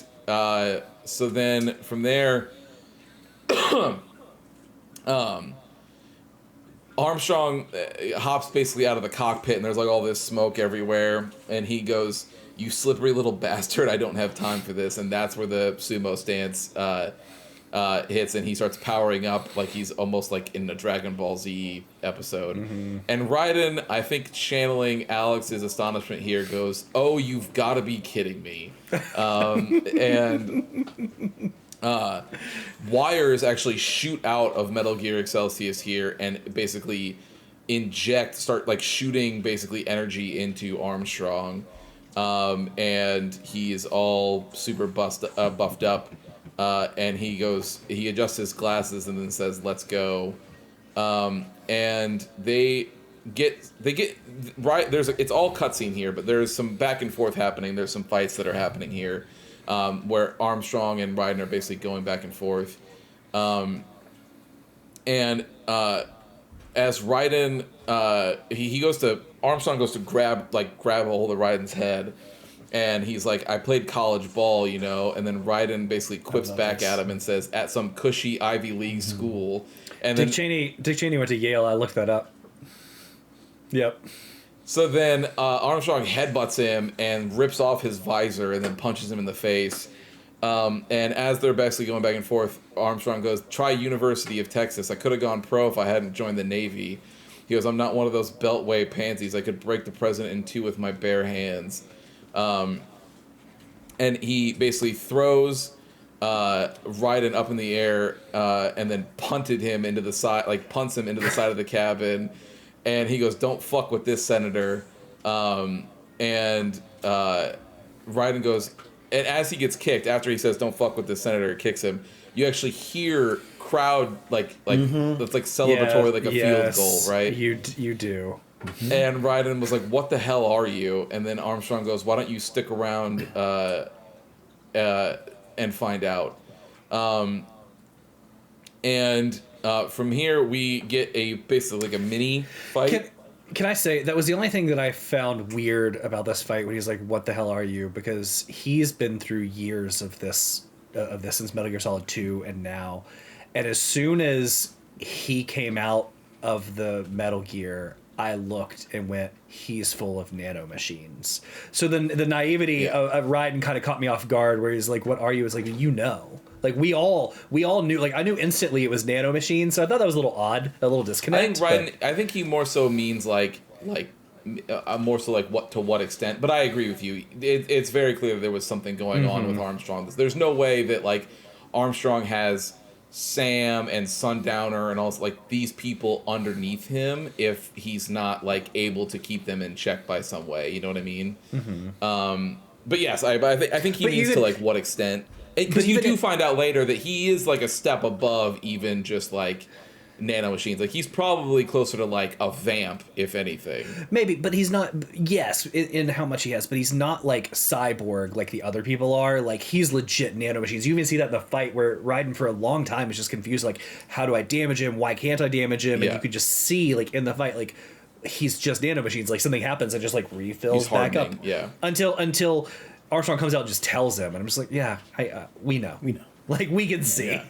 so then from there, Armstrong hops basically out of the cockpit, and there's like all this smoke everywhere, and he goes, "You slippery little bastard, I don't have time for this." And that's where the sumo stance hits, and he starts powering up like he's almost like in a Dragon Ball Z episode. Mm-hmm. And Raiden, I think channeling Alex's astonishment here, goes, "Oh, you've got to be kidding me." And wires actually shoot out of Metal Gear Excelsius here and basically start like shooting basically energy into Armstrong. And he is all super buffed up, and he adjusts his glasses and then says, "Let's go." And they get right. It's all cutscene here, but there's some back and forth happening. There's some fights that are happening here, where Armstrong and Raiden are basically going back and forth, and as Raiden, Armstrong goes to grab a hold of Raiden's head, and he's like, "I played college ball, you know," and then Raiden basically quips back at him and says, "At some cushy Ivy League school." And Dick Cheney went to Yale. I looked that up. Yep. So then Armstrong headbutts him and rips off his visor and then punches him in the face. And as they're basically going back and forth, Armstrong goes, "Try University of Texas. I could have gone pro if I hadn't joined the Navy." He goes, "I'm not one of those beltway pansies. I could break the president in two with my bare hands." And he basically throws Raiden up in the air and then punts him into the side of the cabin. And he goes, "Don't fuck with this, Senator." And Raiden goes, and as he gets kicked, after he says, "Don't fuck with this, Senator," kicks him, you actually hear crowd that's like celebratory, like a field goal, right? You do. And Raiden was like, "What the hell are you?" And then Armstrong goes, "Why don't you stick around and find out?" From here we get basically like a mini fight. Can I say that was the only thing that I found weird about this fight when he's like, "What the hell are you?" Because he's been through years of this since Metal Gear Solid 2 and now, and as soon as he came out of the Metal Gear, I looked and went, he's full of nanomachines. So then the naivety of Raiden kind of caught me off guard, where he's like, what are you? It's like, like we all knew, like I knew instantly it was nanomachines. So I thought that was a little odd, a little disconnect. I think he more so means like more so like what to what extent. But I agree with you. It's very clear that there was something going on with Armstrong. There's no way that like Armstrong has Sam and Sundowner and also like these people underneath him if he's not like able to keep them in check by some way. You know what I mean? But yes, I think he means to like what extent, because you do find out later that he is like a step above even just like nanomachines. Like he's probably closer to like a vamp, if anything. Maybe, but he's not. Yes, in how much he has, but he's not like cyborg like the other people are. Like he's legit nanomachines. You even see that in the fight where Raiden for a long time is just confused. Like, how do I damage him? Why can't I damage him? And you could just see like in the fight, like he's just nanomachines. Like something happens and just like refills back up. Yeah. Until Armstrong comes out and just tells him, and I'm just like, yeah, we know. Like we can see.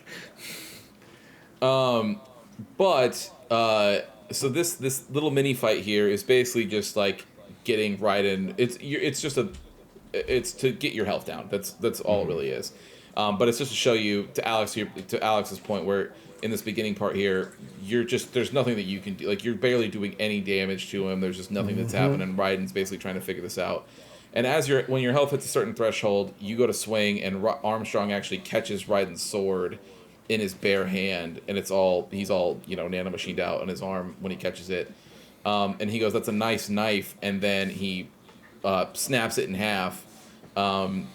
Yeah. But so this little mini fight here is basically just like getting Raiden. It's to get your health down. That's all it really is. But it's just to show you to Alex's point, where in this beginning part here, there's nothing that you can do. Like you're barely doing any damage to him. There's just nothing that's happening. Raiden's basically trying to figure this out. And when your health hits a certain threshold, you go to swing, and Armstrong actually catches Raiden's sword in his bare hand, and he's all nanomachined out on his arm when he catches it, and he goes, "That's a nice knife," and then he snaps it in half, and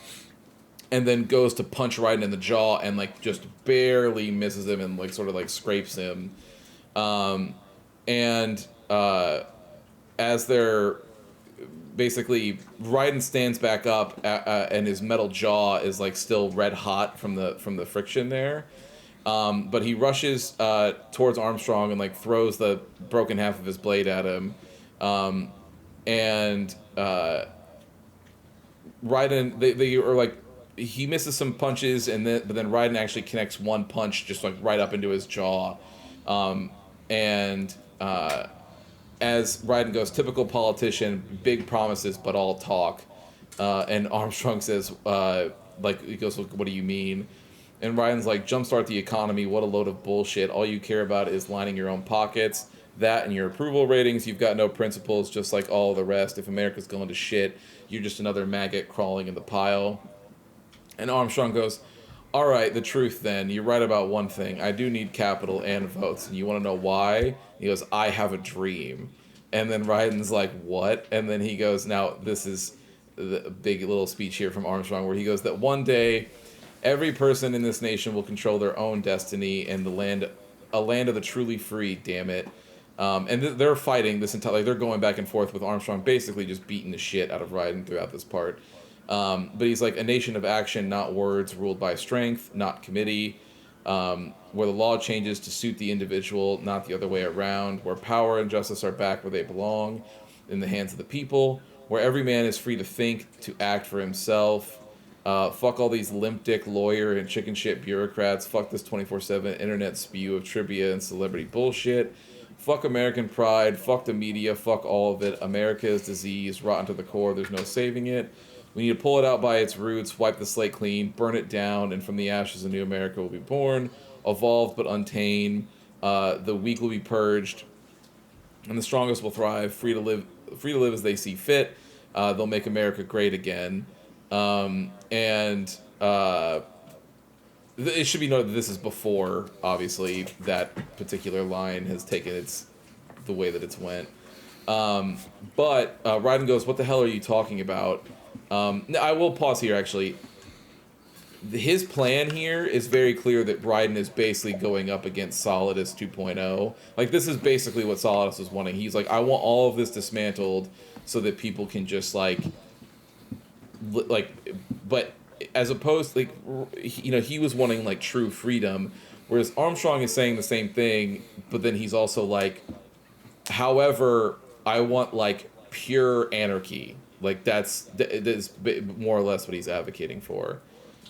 then goes to punch Raiden in the jaw, and like just barely misses him, and like sort of like scrapes him, and as they're basically, Raiden stands back up, and his metal jaw is like still red hot from the friction there. But he rushes towards Armstrong and like throws the broken half of his blade at him, and Raiden they are like, he misses some punches, but then Raiden actually connects one punch just like right up into his jaw, and as Raiden goes, typical politician, big promises but all talk, and Armstrong says he goes, "What do you mean?" And Ryan's like, "Jumpstart the economy, what a load of bullshit. All you care about is lining your own pockets. That and your approval ratings. You've got no principles, just like all the rest. If America's going to shit, you're just another maggot crawling in the pile." And Armstrong goes, "All right, the truth then. You're right about one thing. I do need capital and votes. And you want to know why?" He goes, "I have a dream." And then Raiden's like, "What?" And then he goes, now this is the big little speech here from Armstrong, where he goes that one day every person in this nation will control their own destiny and a land of the truly free, damn it. And they're fighting this entire, like they're going back and forth with Armstrong basically just beating the shit out of Raiden throughout this part. But he's like, a nation of action, not words, ruled by strength, not committee, where the law changes to suit the individual, not the other way around, where power and justice are back where they belong, in the hands of the people, where every man is free to think, to act for himself. Fuck all these limp dick lawyer and chicken shit bureaucrats. Fuck this 24/7 internet spew of trivia and celebrity bullshit. Fuck American pride. Fuck the media. Fuck all of it. America is diseased, rotten to the core. There's no saving it. We need to pull it out by its roots, wipe the slate clean, burn it down, and from the ashes a new America will be born, evolved but untamed. The weak will be purged, and the strongest will thrive, free to live as they see fit. They'll make America great again. It should be noted that this is before, obviously, that particular line has taken the way that it's went. But Raiden goes, "What the hell are you talking about?" I will pause here, actually. His plan here is very clear that Raiden is basically going up against Solidus 2.0. Like, this is basically what Solidus was wanting. He's like, I want all of this dismantled so that people can just, but as opposed, he was wanting, like, true freedom, whereas Armstrong is saying the same thing, but then he's also like, however, I want, like, pure anarchy. Like, that's more or less what he's advocating for.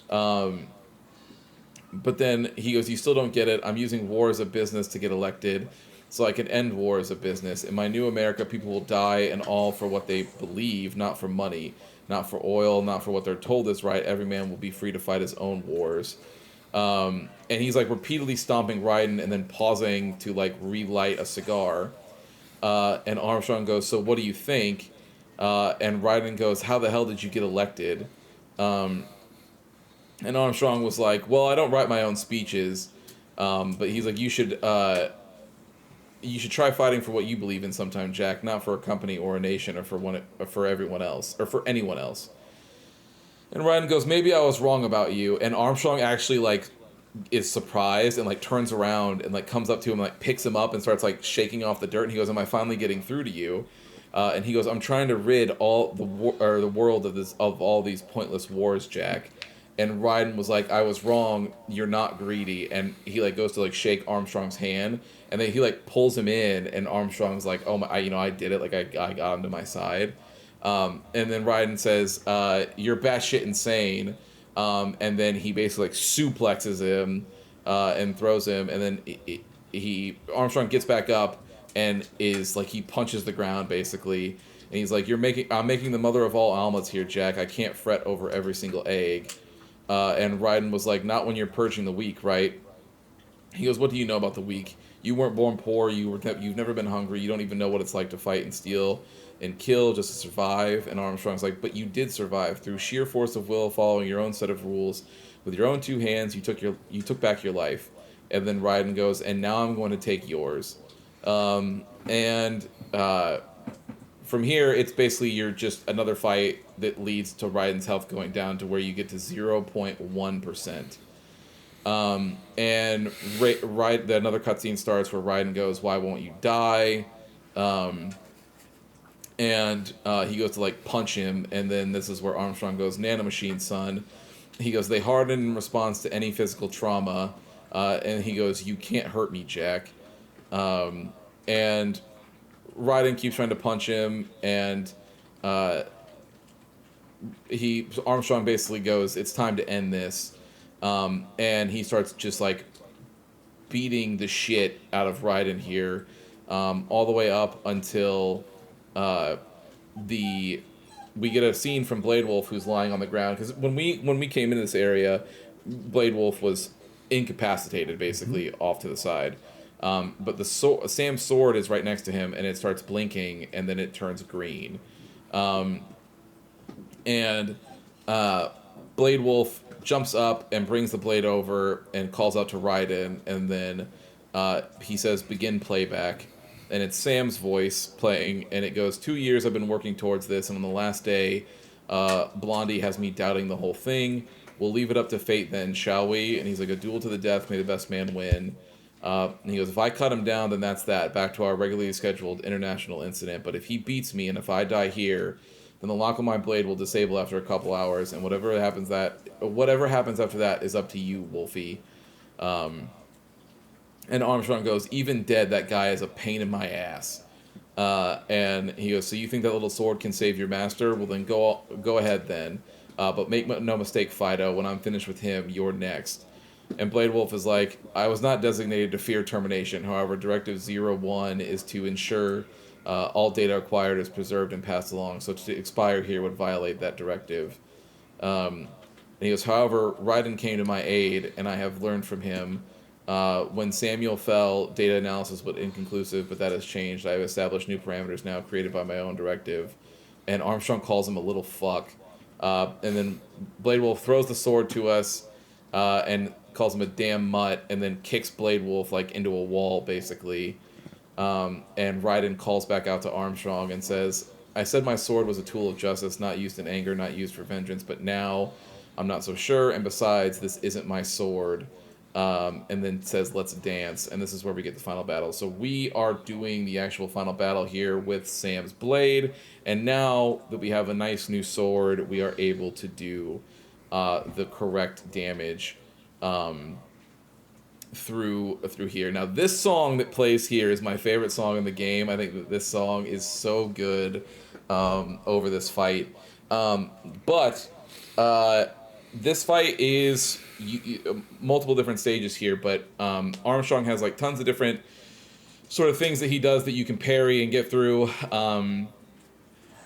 But then he goes, "You still don't get it. I'm using war as a business to get elected. so I can end war as a business. In my new America, people will die and all for what they believe, not for money, not for oil, not for what they're told is right. Every man will be free to fight his own wars. And he's like repeatedly stomping Raiden and then pausing to like relight a cigar. And Armstrong goes, so what do you think? And Raiden goes, how the hell did you get elected? And Armstrong was like, well, I don't write my own speeches. But he's like, you should try fighting for what you believe in sometime, Jack, not for a company or a nation or for everyone else or for anyone else. And Raiden goes, maybe I was wrong about you. And Armstrong actually like is surprised and like turns around and like comes up to him, like picks him up and starts like shaking off the dirt. And he goes, am I finally getting through to you? And he goes, I'm trying to rid all the world of all these pointless wars, Jack. And Raiden was like, I was wrong, you're not greedy. And he like goes to like shake Armstrong's hand, and then he like pulls him in, and Armstrong's like, oh my, I did it, like I got him to my side. And then Raiden says, you're batshit insane. And then he basically like suplexes him and throws him, and then Armstrong gets back up and is like, he punches the ground basically, and he's like, I'm making the mother of all omelets here, Jack. I can't fret over every single egg. And Raiden was like, not when you're purging the weak, right? He goes, what do you know about the weak? You weren't born poor, you've never been hungry, you don't even know what it's like to fight and steal and kill just to survive. And Armstrong's like, but you did survive through sheer force of will, following your own set of rules. With your own two hands, you took back your life. And then Raiden goes, and now I'm going to take yours. From here, it's basically you're just another fight that leads to Raiden's health going down to where you get to 0.1%. And another cutscene starts where Raiden goes, why won't you die? And he goes to like punch him, and then this is where Armstrong goes, nanomachine, son. He goes, they harden in response to any physical trauma. And he goes, you can't hurt me, Jack. And Raiden keeps trying to punch him, and Armstrong basically goes, it's time to end this. And he starts just like beating the shit out of Raiden here, all the way up until we get a scene from Blade Wolf, who's lying on the ground, because when we came into this area, Blade Wolf was incapacitated basically off to the side. But Sam's sword is right next to him, and it starts blinking, and then it turns green. And Blade Wolf jumps up and brings the blade over and calls out to Raiden, and then he says, begin playback. And it's Sam's voice playing, and it goes, 2 years I've been working towards this, and on the last day, Blondie has me doubting the whole thing. We'll leave it up to fate then, shall we? And he's like, a duel to the death, may the best man win. And he goes, if I cut him down, then that's that. Back to our regularly scheduled international incident. But if he beats me, and if I die here, then the lock on my blade will disable after a couple hours, and whatever happens after that is up to you, Wolfie. And Armstrong goes, even dead, that guy is a pain in my ass. And he goes, so you think that little sword can save your master? Well, then go ahead then. But make no mistake, Fido, when I'm finished with him, you're next. And Blade Wolf is like, I was not designated to fear termination. However, Directive 01 is to ensure all data acquired is preserved and passed along. So to expire here would violate that directive. And he goes, however, Raiden came to my aid, and I have learned from him. When Samuel fell, data analysis was inconclusive, but that has changed. I have established new parameters now created by my own directive. And Armstrong calls him a little fuck. And then Blade Wolf throws the sword to us and calls him a damn mutt, and then kicks Blade Wolf like into a wall, basically. And Raiden calls back out to Armstrong and says, I said my sword was a tool of justice, not used in anger, not used for vengeance, but now I'm not so sure, and besides, this isn't my sword. And then says, let's dance, and this is where we get the final battle. So we are doing the actual final battle here with Sam's blade, and now that we have a nice new sword, we are able to do the correct damage through here. Now, this song that plays here is my favorite song in the game. I think that this song is so good over this fight. But this fight is multiple different stages here, but Armstrong has like tons of different sort of things that he does that you can parry and get through.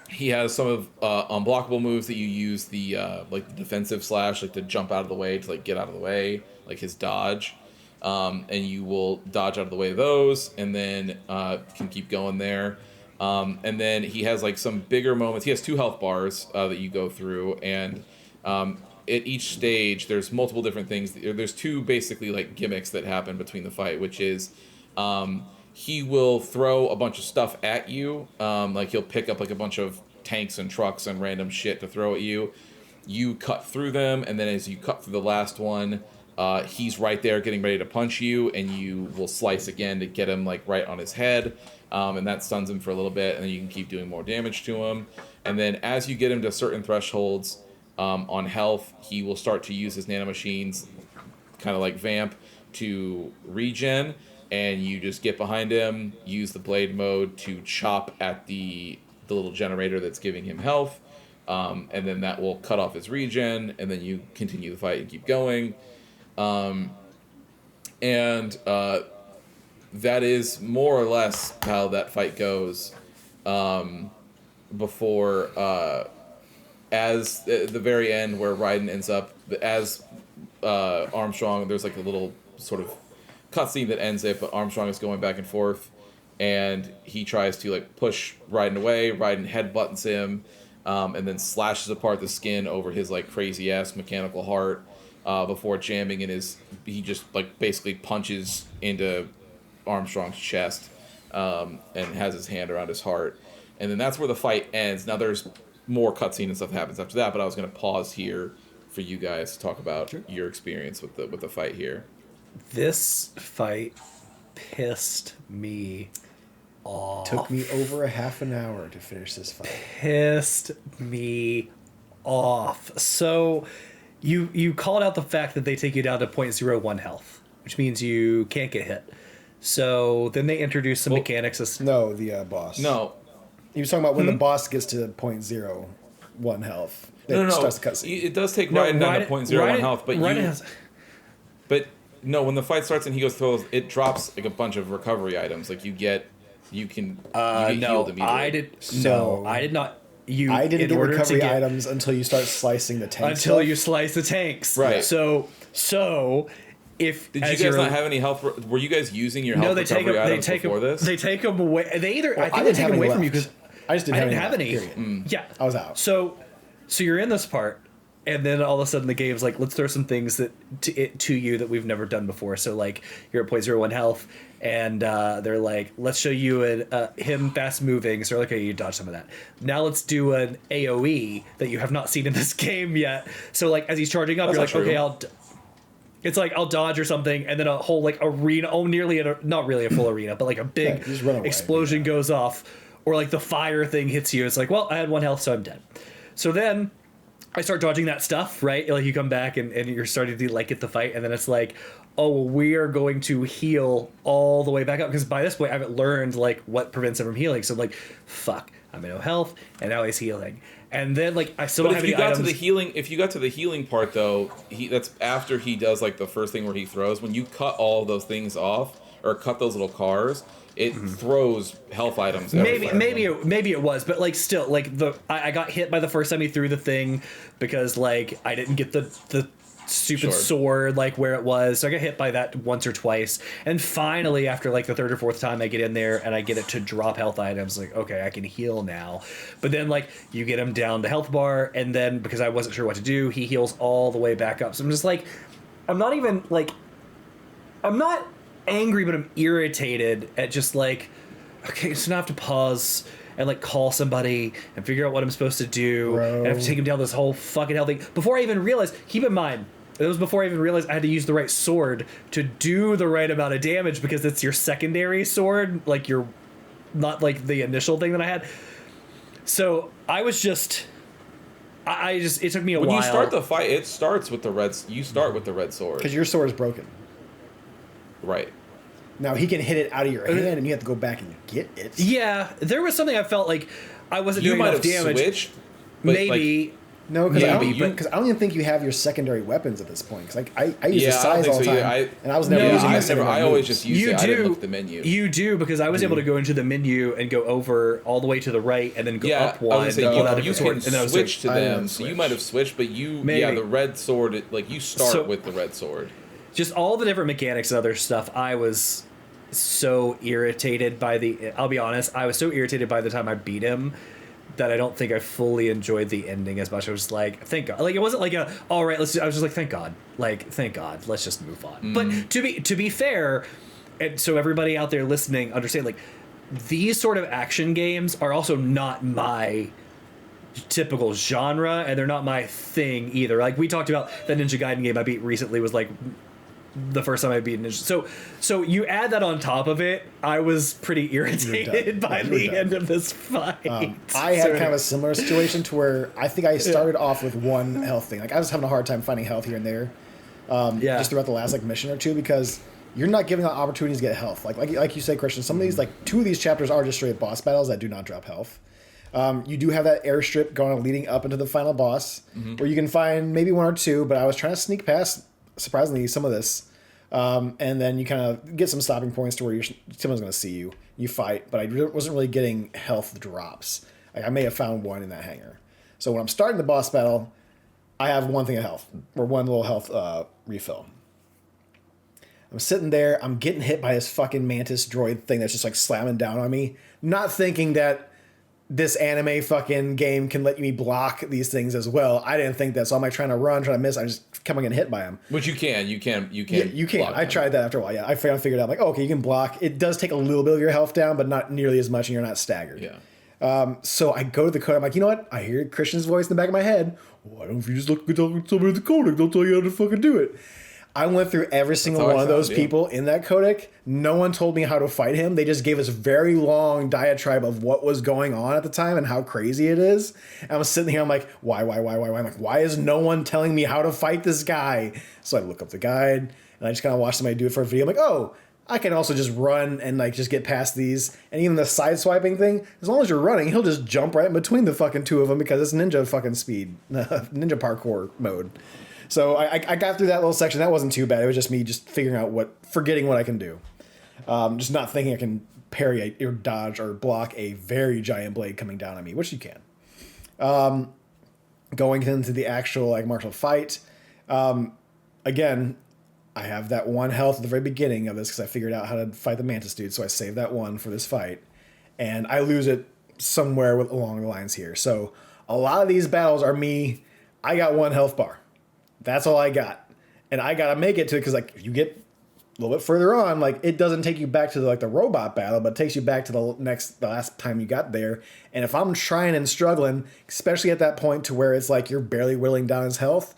He has some of unblockable moves that you use the like the defensive slash, like to jump out of the way, to like get out of the way, like his dodge. And you will dodge out of the way of those, and then can keep going there. And then he has like some bigger moments. He has 2 health bars that you go through, and at each stage there's multiple different things. There's 2 basically like gimmicks that happen between the fight, which is he will throw a bunch of stuff at you. Like he'll pick up like a bunch of tanks and trucks and random shit to throw at you. You cut through them, and then as you cut through the last one, he's right there getting ready to punch you, and you will slice again to get him like right on his head, and that stuns him for a little bit, and then you can keep doing more damage to him. And then as you get him to certain thresholds on health, he will start to use his nanomachines, kind of like Vamp, to regen, and you just get behind him, use the blade mode to chop at the little generator that's giving him health, and then that will cut off his regen, and then you continue the fight and keep going. That is more or less how that fight goes. Before, as the very end where Raiden ends up as Armstrong, there's like a little sort of cutscene that ends it, but Armstrong is going back and forth, and he tries to like push Raiden away. Raiden headbutts him, and then slashes apart the skin over his like crazy ass mechanical heart. Before jamming in his, he just like basically punches into Armstrong's chest, and has his hand around his heart, and then that's where the fight ends. Now there's more cutscene and stuff happens after that, but I was going to pause here for you guys to talk about your experience with the fight here. This fight pissed me off. Took me over a half an hour to finish this fight. Pissed me off. So you called out the fact that they take you down to 0.01 health, which means you can't get hit. So then they introduce some mechanics. No, the boss. No. He was talking about when the boss gets to 0.01 health. No. Starts the cutscene. It does take Raiden down to 0.01 health, but no, when the fight starts and he goes through, it drops like a bunch of recovery items. Like you get healed immediately. I did not. I didn't get recovery items until you start slicing the tanks. Until you slice the tanks, right? So if did you guys not have any health? Were you guys using your health recovery items before this? They take them away. I think they take them away from you because I just didn't have any. Yeah, I was out. So you're in this part, and then all of a sudden the game's like, let's throw some things to you that we've never done before. So like you're at 0.01 health, and they're like, let's show you him fast moving. So like, okay, you dodge some of that. Now let's do an AOE that you have not seen in this game yet. So like as he's charging up, you're like, okay, it's like I'll dodge or something, and then a whole like arena, not really a full arena, but like a big explosion goes off, or like the fire thing hits you. It's like, well, I had 1 health, so I'm dead. So then I start dodging that stuff, right? Like you come back and you're starting to like get the fight, and then it's like, oh, well, we are going to heal all the way back up, because by this point I haven't learned like what prevents him from healing. So I'm like, fuck, I'm in no health, and now he's healing. And then like I still don't have any items. If you got to the healing part though, that's after he does like the first thing where he throws. When you cut all of those things off or cut those little cars, it throws health items. Maybe it was, but like still like I got hit by the first time he threw the thing because like I didn't get the stupid sword like where it was, so I got hit by that once or twice, and finally after like the 3rd or 4th time I get in there and I get it to drop health items, like okay, I can heal now. But then like you get him down the health bar, and then because I wasn't sure what to do, he heals all the way back up. So I'm just like, I'm not angry, but I'm irritated at just like, okay, so now I have to pause and like call somebody and figure out what I'm supposed to do. And I have to take him down this whole fucking hell thing before I even realized. Keep in mind, it was before I even realized I had to use the right sword to do the right amount of damage, because it's your secondary sword, like your, not like the initial thing that I had. So I was just, it took me a while. When you start the fight, it starts with the red. You start with the red sword because your sword is broken. Right. Now he can hit it out of your hand, and you have to go back and get it. Yeah, there was something I felt like I wasn't doing enough damage. Switched, maybe, No, because Yeah, I don't even think you have your secondary weapons at this point. Because like I use the Yeah, I don't size think all the so time, either. and I was never using my secondary I always moves. just used it. I didn't look at the menu. You do, because I was able to go into the menu and go over all the way to the right and then go Yeah, up one. I was gonna say, pull out a you sword, can and then I was switch to I them, didn't so you switch. might have switched, but yeah, Maybe. the red sword, like you start So- with the red sword. just all the different mechanics and other stuff. I was so irritated by I'll be honest, I was so irritated by the time I beat him that I don't think I fully enjoyed the ending as much. I was like, thank God. Like, it wasn't like all right, I was just like, thank God. Like, thank God. Let's just move on. But to be fair, and so everybody out there listening understand, like, these sort of action games are also not my typical genre, and they're not my thing either. Like, we talked about the Ninja Gaiden game I beat recently was like the first time I beat Ninja. So you add that on top of it, I was pretty irritated by the end of this fight. I had kind of a similar situation to where I think I started off with one health thing. Like I was having a hard time finding health here and there, just throughout the last like mission or two, because you're not giving out opportunities to get health. Like you say, Christian, some of these, like 2 of these chapters are just straight boss battles that do not drop health. You do have that airstrip going on leading up into the final boss, where you can find maybe 1 or 2, but I was trying to sneak past, surprisingly, some of this. And then you kind of get some stopping points to where someone's going to see you. You fight, but I wasn't really getting health drops. Like I may have found 1 in that hangar. So when I'm starting the boss battle, I have 1 thing of health, or 1 little health refill. I'm sitting there, I'm getting hit by this fucking mantis droid thing that's just like slamming down on me, not thinking that this anime fucking game can let me block these things as well. I didn't think that, so I'm like trying to run, trying to miss. I'm just coming and hit by him. Which you can. Yeah, you can. I tried that after a while. Yeah, I figured out like, okay, you can block. It does take a little bit of your health down, but not nearly as much, and you're not staggered. Yeah. So I go to the code. I'm like, you know what? I hear Christian's voice in the back of my head. Why don't you just look at somebody at the codec? They'll tell you how to fucking do it. I went through every single one of those people in that codec. No one told me how to fight him. They just gave us a very long diatribe of what was going on at the time and how crazy it is. And I was sitting here, I'm like, why? I'm like, why is no one telling me how to fight this guy? So I look up the guide, and I just kind of watch somebody do it for a video. I'm like, oh, I can also just run and like just get past these. And even the side swiping thing, as long as you're running, he'll just jump right in between the fucking 2 of them because it's ninja fucking speed, ninja parkour mode. So I got through that little section. That wasn't too bad. It was just me just figuring out forgetting what I can do. Just not thinking I can parry or dodge or block a very giant blade coming down on me, which you can. Going into the actual like martial fight. Again, I have that 1 health at the very beginning of this because I figured out how to fight the mantis dude. So I saved that 1 for this fight. And I lose it somewhere along the lines here. So a lot of these battles are me. I got 1 health bar. That's all I got. And I got to make it to it because, like, if you get a little bit further on, like, it doesn't take you back to, the robot battle, but it takes you back to the last time you got there. And if I'm trying and struggling, especially at that point to where it's like you're barely whittling down his health,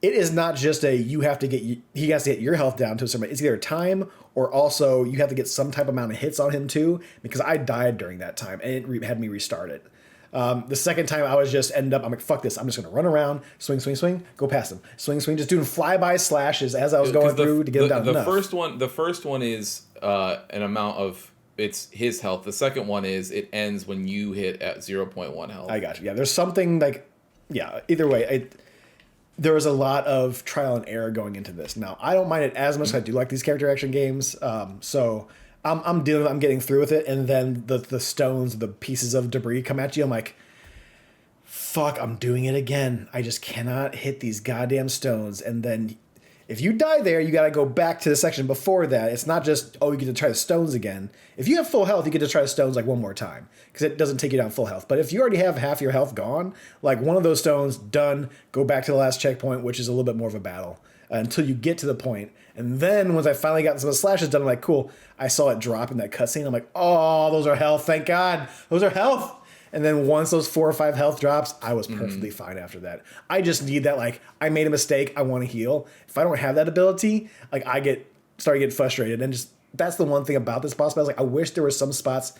it is not just he has to get your health down to a certain, it's either time or also you have to get some type of amount of hits on him too, because I died during that time and it had me restart it. The second time I was just I'm like, fuck this. I'm just going to run around, swing, go past him. Swing, just doing flyby slashes as I was going through to get him down enough. The first one is an amount of, it's his health. The second one is it ends when you hit at 0.1 health. I got you. Yeah, there's something like, yeah, either way, there was a lot of trial and error going into this. Now, I don't mind it as much as I do like these character action games. So I'm getting through with it, and then the stones, the pieces of debris come at you. I'm like, fuck, I'm doing it again. I just cannot hit these goddamn stones. And then if you die there, you got to go back to the section before that. It's not just, oh, you get to try the stones again. If you have full health, you get to try the stones like 1 more time because it doesn't take you down full health. But if you already have half your health gone, like one of those stones, done, go back to the last checkpoint, which is a little bit more of a battle until you get to the point. And then once I finally got some of the slashes done, I'm like, cool. I saw it drop in that cutscene. I'm like, oh, those are health. Thank God. Those are health. And then once those 4 or 5 health drops, I was perfectly fine after that. I just need that, like, I made a mistake, I want to heal. If I don't have that ability, like, start to get frustrated. And just, that's the one thing about this boss battle. Like, I wish there were some spots,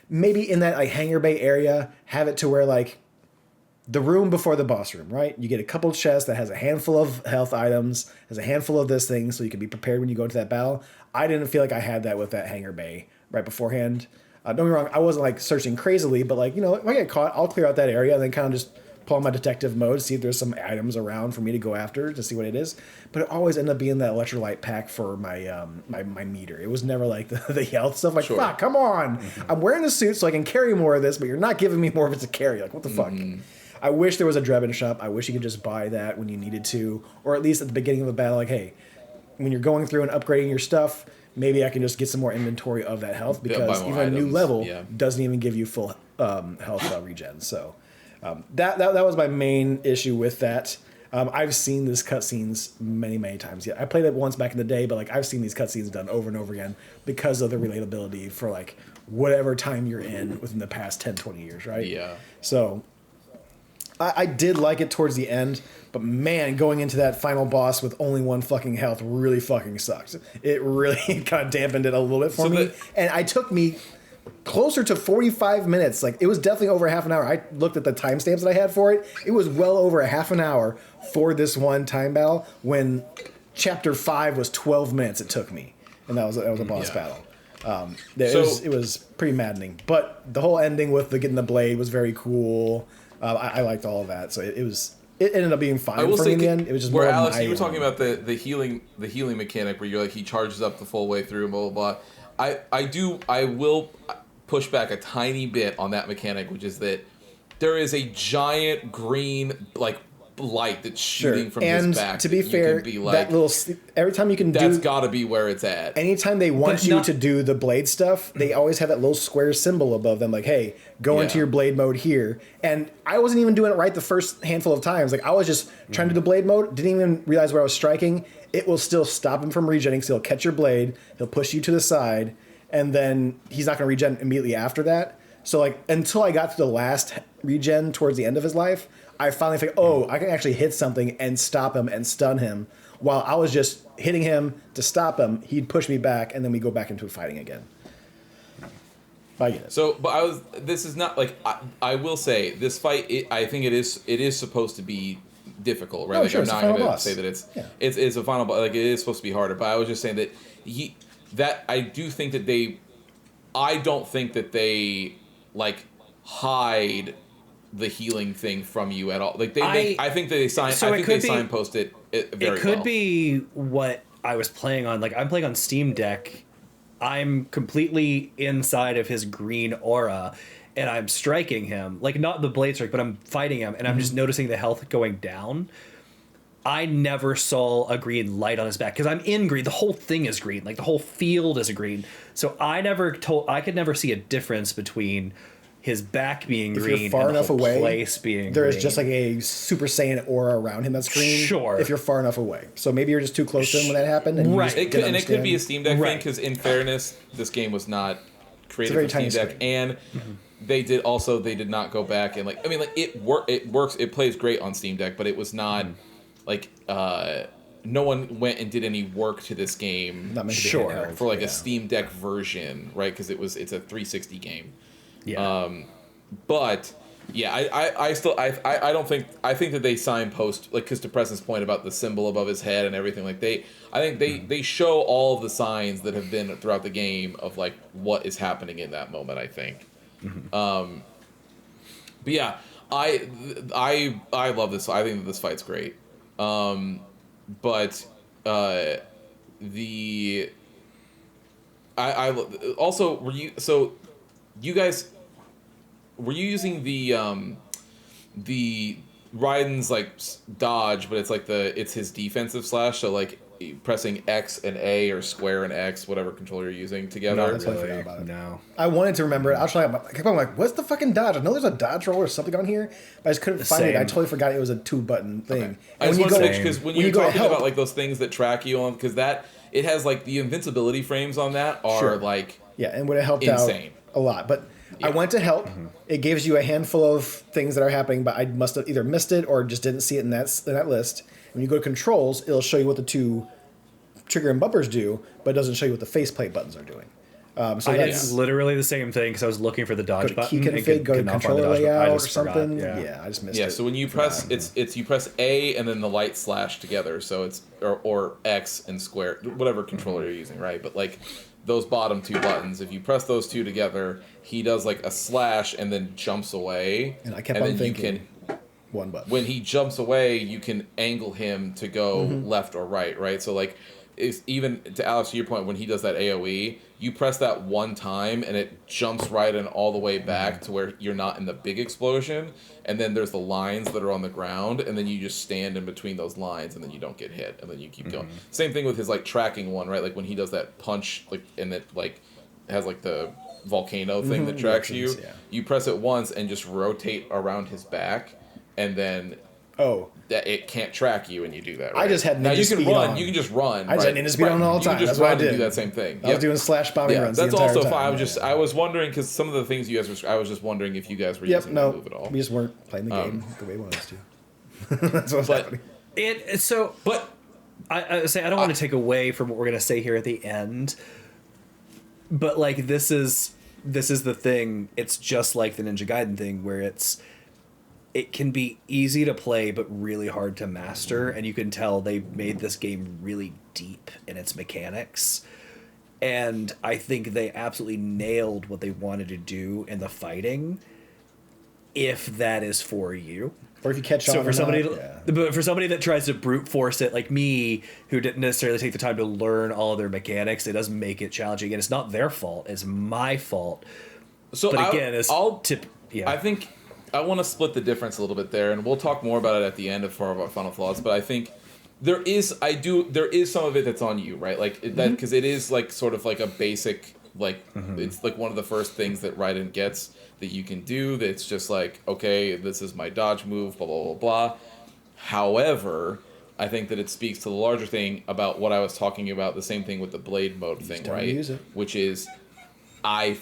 maybe in that, like, hangar bay area, have it to where, like, the room before the boss room, right? You get a couple chests that has a handful of health items, has a handful of this thing, so you can be prepared when you go into that battle. I didn't feel like I had that with that hangar bay right beforehand. Don't get me wrong, I wasn't like searching crazily, but like, you know, if I get caught, I'll clear out that area and then kind of just pull on my detective mode, see if there's some items around for me to go after to see what it is. But it always ended up being that electrolyte pack for my my meter. It was never like the health stuff. Like, fuck, come on. I'm wearing a suit so I can carry more of this, but you're not giving me more of it to carry. Like, what the fuck? I wish there was a Drebin shop. I wish you could just buy that when you needed to. Or at least at the beginning of the battle, like, hey, when you're going through and upgrading your stuff, maybe I can just get some more inventory of that health, because even a new level doesn't even give you full health regen. So that was my main issue with that. I've seen these cutscenes many times. Yeah, I played it once back in the day, but like I've seen these cutscenes done over and over again because of the relatability for like whatever time you're in within the past 10, 20 years, right? Yeah. So I did like it towards the end, but man, going into that final boss with only one fucking health really fucking sucks. It really kind of dampened it a little bit for me. And it took me closer to 45 minutes. Like, it was definitely over half an hour. I looked at the timestamps that I had for it. It was well over a half an hour for this one time battle, when chapter 5 was 12 minutes it took me. And that was a boss battle. It was pretty maddening. But the whole ending with getting the blade was very cool. I liked all of that, so it ended up being fine for me in the end. It was just where more Alex, you were talking about the healing mechanic where you're like, he charges up the full way through and blah blah blah. I will push back a tiny bit on that mechanic, which is that there is a giant green like light that's shooting from his back. And to be fair, that little every time you can that's got to be where it's at. Anytime they want you to do the blade stuff, they always have that little square symbol above them, like, hey, go into your blade mode here. And I wasn't even doing it right the first handful of times. Like, I was just trying to do the blade mode, didn't even realize where I was striking. It will still stop him from regenning, so he'll catch your blade, he'll push you to the side, and then he's not going to regen immediately after that. So, like, until I got to the last regen towards the end of his life, I finally figured, I can actually hit something and stop him and stun him. While I was just hitting him to stop him, he'd push me back, and then we go back into fighting again. I get it. So, but this is not, like, I will say, this fight, I think it is supposed to be difficult, right? Oh, like, sure, I'm not going to say that it's a final boss, like, it is supposed to be harder, but I was just saying that I do think that I don't think that they, like, hide the healing thing from you at all. Like I think they signpost it very well. It could be what I was playing on. Like, I'm playing on Steam Deck. I'm completely inside of his green aura, and I'm striking him. Like, not the blade strike, but I'm fighting him, and I'm just noticing the health going down. I never saw a green light on his back because I'm in green. The whole thing is green. Like, the whole field is a green. So I could never see a difference between his back being green, if you're far and enough the whole away, place being there green. is just like a Super Saiyan aura around him that's green. Sure. If you're far enough away, so maybe you're just too close to him when that happened. And right. It could be a Steam Deck thing, because in fairness, this game was not created for Steam Deck, and they did not go back and it works. It plays great on Steam Deck, but it was not no one went and did any work to this game. For like a Steam Deck version, right? Because it's a 360 game. Yeah. But yeah, I think that they signpost, like, because to Preston's point about the symbol above his head and everything, like they show all of the signs that have been throughout the game of like what is happening in that moment, I think. But yeah, I love this. I think that this fight's great. But I also you guys, were you using the Raiden's like dodge, but it's his defensive slash, so like pressing X and A or square and X, whatever controller you're using together? No, I totally forgot about it. No. I wanted to remember it. I was trying. I kept on like, what's the fucking dodge? I know there's a dodge roll or something on here, but I just couldn't find it. I totally forgot it was a 2-button thing. Okay. I just want to say, because when you're talking about like those things that track you on, because it has like the invincibility frames on that are like and would have helped insane. Out a lot, but. Yeah. I went to help. It gives you a handful of things that are happening, but I must have either missed it or just didn't see it in that list. When you go to controls, it'll show you what the two trigger and bumpers do, but it doesn't show you what the faceplate buttons are doing. So that's literally the same thing, because I was looking for the dodge button. Key config, go to controller layout or something. I just missed it. Yeah, so when you press you press A and then the light slash together, so it's or X and square, whatever controller you're using, right? But like those bottom two buttons, if you press those two together, he does like a slash and then jumps away. And I kept on thinking, One button. When he jumps away, you can angle him to go left or right? So like, is even to Alex, to your point, when he does that AoE, you press that one time and it jumps right and all the way back to where you're not in the big explosion, and then there's the lines that are on the ground, and then you just stand in between those lines, and then you don't get hit, and then you keep going. Same thing with his like tracking one, right? Like when he does that punch, like, and it like has like the volcano thing that tracks you. Yeah. You press it once and just rotate around his back, and then that it can't track you when you do that. Right? I just had ninja now you can speed run. on. You can just run. I just had ninja speed on all the time. You can just That's what I run and did. do that same thing. I was doing slash bombing runs. That's the entire also time. fine. I was wondering because some of the things you guys were. I was just wondering if you guys were using that move at all. We just weren't playing the game the way we wanted to. That's what's happening. I say I don't want to take away from what we're gonna say here at the end, but like this is the thing. It's just like the Ninja Gaiden thing where it can be easy to play but really hard to master, and you can tell they made this game really deep in its mechanics. And I think they absolutely nailed what they wanted to do in the fighting, if that is for you. Or if you catch on. So for somebody, but for somebody that tries to brute force it, like me, who didn't necessarily take the time to learn all of their mechanics, it does make it challenging, and it's not their fault; it's my fault. So but again, I think I want to split the difference a little bit there, and we'll talk more about it at the end of our final flaws. But I think there is some of it that's on you, right? Like that, because it is like sort of like a basic, like it's like one of the first things that Raiden gets that you can do. That's just like, okay, this is my dodge move, blah blah blah blah. However, I think that it speaks to the larger thing about what I was talking about. The same thing with the blade mode thing, right? Which is, I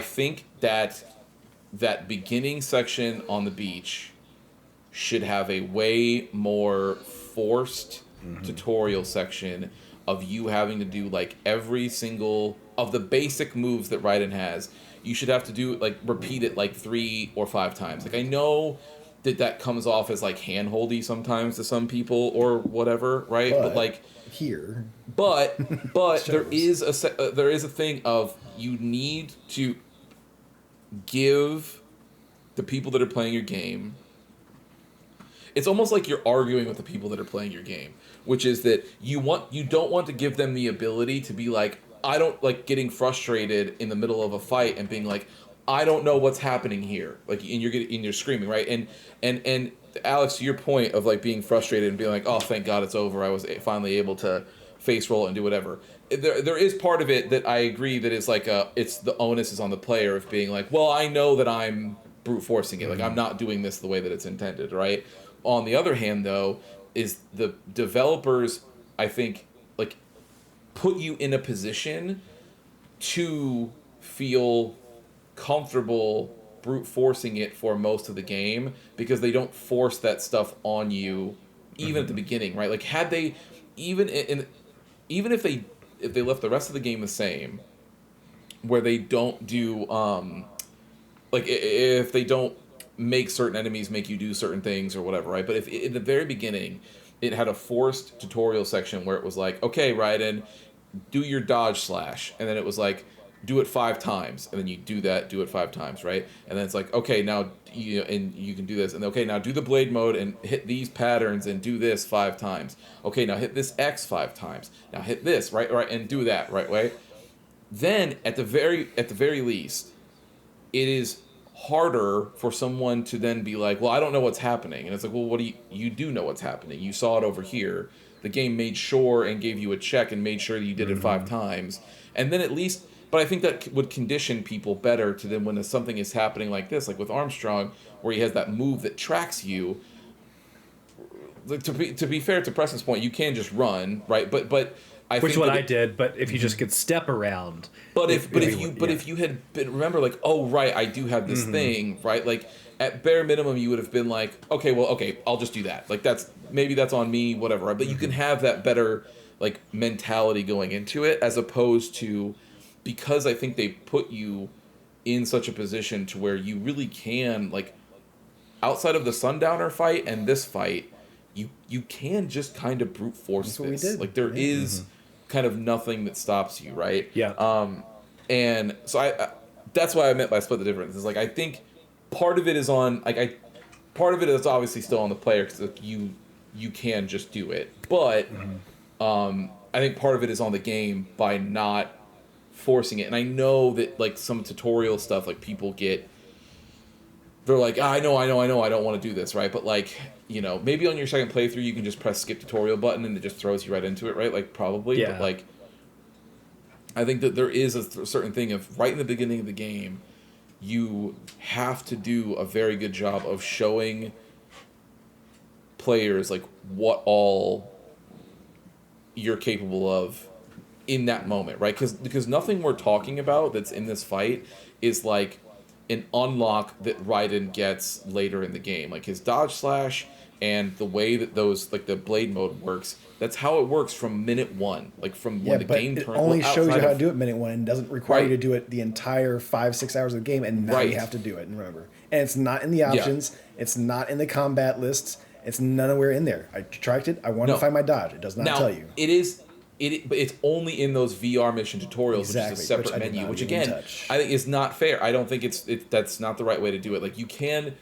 think that beginning section on the beach should have a way more forced tutorial section of you having to do like every single of the basic moves that Raiden has. You should have to do like repeat it like 3 or 5 times. Like I know that comes off as like handholdy sometimes to some people or whatever, right? But like here. But there is a thing of you need to give the people that are playing your game. It's almost like you're arguing with the people that are playing your game, which is that you don't want to give them the ability to be like, I don't like getting frustrated in the middle of a fight and being like, I don't know what's happening here, like, and you're screaming, right? And Alex, to your point of like being frustrated and being like, oh, thank God it's over. I was finally able to face roll and do whatever. There is part of it that I agree that is like it's the onus is on the player of being like, well, I know that I'm brute forcing it, like I'm not doing this the way that it's intended, right? On the other hand, though, is the developers, I think, like put you in a position to feel comfortable brute forcing it for most of the game, because they don't force that stuff on you even at the beginning, right? Like had they even if they left the rest of the game the same, where they don't do like if they don't make certain enemies make you do certain things or whatever, right? But if in the very beginning it had a forced tutorial section where it was like, okay, Raiden, do your dodge slash, and then it was like, do it 5 times, and then you do it 5 times, right? And then it's like, okay, now you can do this, and okay, now do the blade mode and hit these patterns and do this 5 times. Okay, now hit this X 5 times. Now hit this, right, and do that right way. Then at the very least, it is harder for someone to then be like, well, I don't know what's happening, and it's like, well, what do you do know what's happening? You saw it over here. The game made sure and gave you a check and made sure that you did it 5 times, and then at least. But I think that would condition people better to then when something is happening like this, like with Armstrong, where he has that move that tracks you. Like to be fair to Preston's point, you can just run, right? But I which think what I did. But if you just could step around. But if you had been, remember, like, oh right, I do have this thing, right? Like at bare minimum, you would have been like, okay, I'll just do that. Like that's on me, whatever. Right? But you can have that better like mentality going into it, as opposed to. Because I think they put you in such a position to where you really can, like, outside of the Sundowner fight and this fight, you can just kind of brute force this. Like, there is kind of nothing that stops you, right? Yeah. And so I that's why I meant by split the difference. Is like, I think part of it is on part of it is obviously still on the player because like, you can just do it, but I think part of it is on the game by not forcing it. And I know that like some tutorial stuff, like people get, they're like, I know, I don't want to do this, right? But like, you know, maybe on your second playthrough you can just press skip tutorial button and it just throws you right into it, right? Like probably, yeah. But like, I think that there is a certain thing of right in the beginning of the game, you have to do a very good job of showing players like what all you're capable of in that moment, right? Because nothing we're talking about that's in this fight is like an unlock that Raiden gets later in the game, like his dodge slash and the way that those like the blade mode works. That's how it works from minute one, like from when the game turns. It only shows you how to do it minute one and doesn't require you to do it the entire 5-6 hours of the game, and now you have to do it. And remember, and it's not in the options. Yeah. It's not in the combat lists. It's nowhere in there. I tracked it. I wanted to find my dodge. It does not tell you. It is. But it's only in those VR mission tutorials, which is a separate menu, which again, I think is not fair. I don't think that's not the right way to do it. Like you can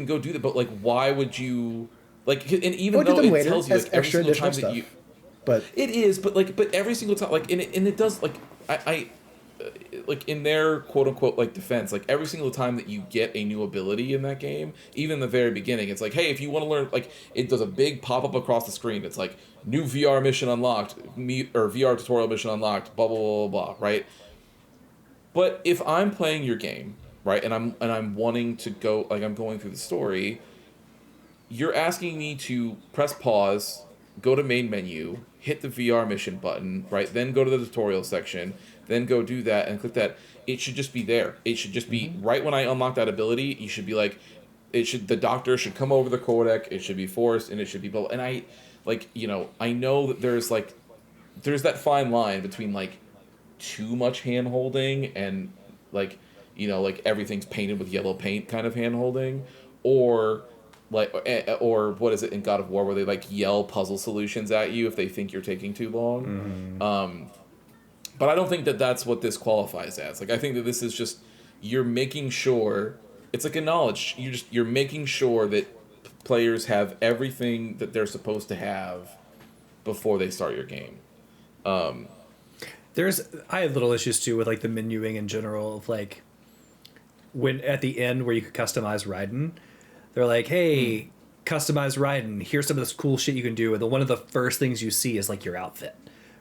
go do that, but like why would you like? And even though it tells you like every single time that you, but it is, but every single time, like and it does like I like in their quote unquote like defense, like every single time that you get a new ability in that game, even in the very beginning, it's like, hey, if you want to learn, like it does a big pop up across the screen. It's like new VR mission unlocked, or VR tutorial mission unlocked, blah blah blah blah, blah, right? But if I'm playing your game, right, and I'm wanting to go, like I'm going through the story, you're asking me to press pause, go to main menu, hit the VR mission button, right, then go to the tutorial section, then go do that and click that. It should just be there. It should just be right when I unlock that ability. You should be like, the doctor should come over the codec. It should be forced, and it should be blah. And I, like, you know, I know that there's that fine line between like too much hand holding and like, you know, like everything's painted with yellow paint kind of hand holding, or what is it in God of War where they like yell puzzle solutions at you if they think you're taking too long. But I don't think that that's what this qualifies as. Like, I think that this is just, you're making sure, it's like a knowledge. You're making sure that players have everything that they're supposed to have before they start your game. I had little issues too with like the menuing in general of like, when at the end where you could customize Raiden, they're like, hey, customize Raiden, here's some of this cool shit you can do. And one of the first things you see is like your outfit,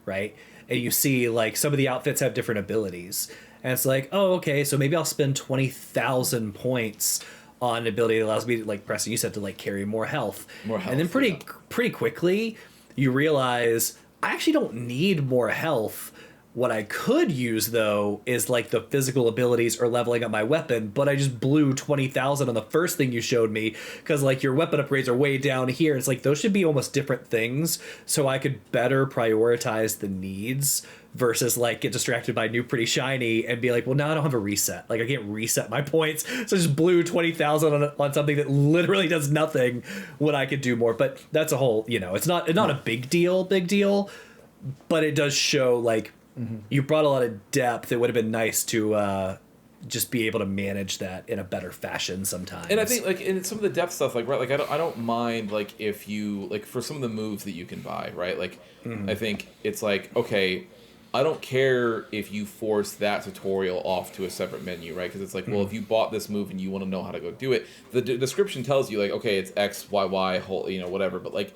right? And you see like some of the outfits have different abilities, and it's like, oh, okay, so maybe I'll spend 20,000 points on an ability that allows me to, like Preston, you said, to like carry more health. And then pretty quickly you realize I actually don't need more health. What I could use, though, is like the physical abilities or leveling up my weapon, but I just blew 20,000 on the first thing you showed me because like your weapon upgrades are way down here. It's like those should be almost different things so I could better prioritize the needs versus like get distracted by new pretty shiny and be like, well, now I don't have a reset. Like I can't reset my points. So I just blew 20,000 on something that literally does nothing when I could do more. But that's a whole, you know, it's not a big deal, but it does show like, you brought a lot of depth. It would have been nice to just be able to manage that in a better fashion sometimes. And I think like in some of the depth stuff, like right, like I don't mind like if you like for some of the moves that you can buy, right? Like I think it's like, okay, I don't care if you force that tutorial off to a separate menu, right? Because it's like, well, if you bought this move and you want to know how to go do it, the description tells you like, okay, it's X, Y, Y, whole, you know, whatever. But like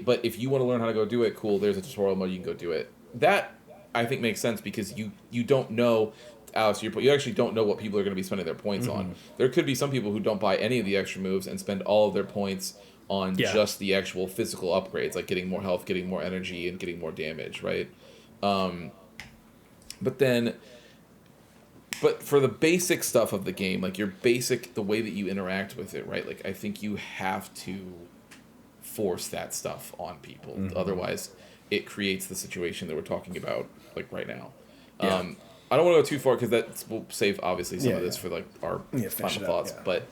but if you want to learn how to go do it, cool. There's a tutorial mode, you can go do it. That I think makes sense because you don't know, Alex, you actually don't know what people are going to be spending their points on. There could be some people who don't buy any of the extra moves and spend all of their points on just the actual physical upgrades, like getting more health, getting more energy, and getting more damage, right? But for the basic stuff of the game, like the way that you interact with it, right? Like I think you have to force that stuff on people. Otherwise, it creates the situation that we're talking about like right now. I don't want to go too far because that will save obviously some of this for like our final thoughts. But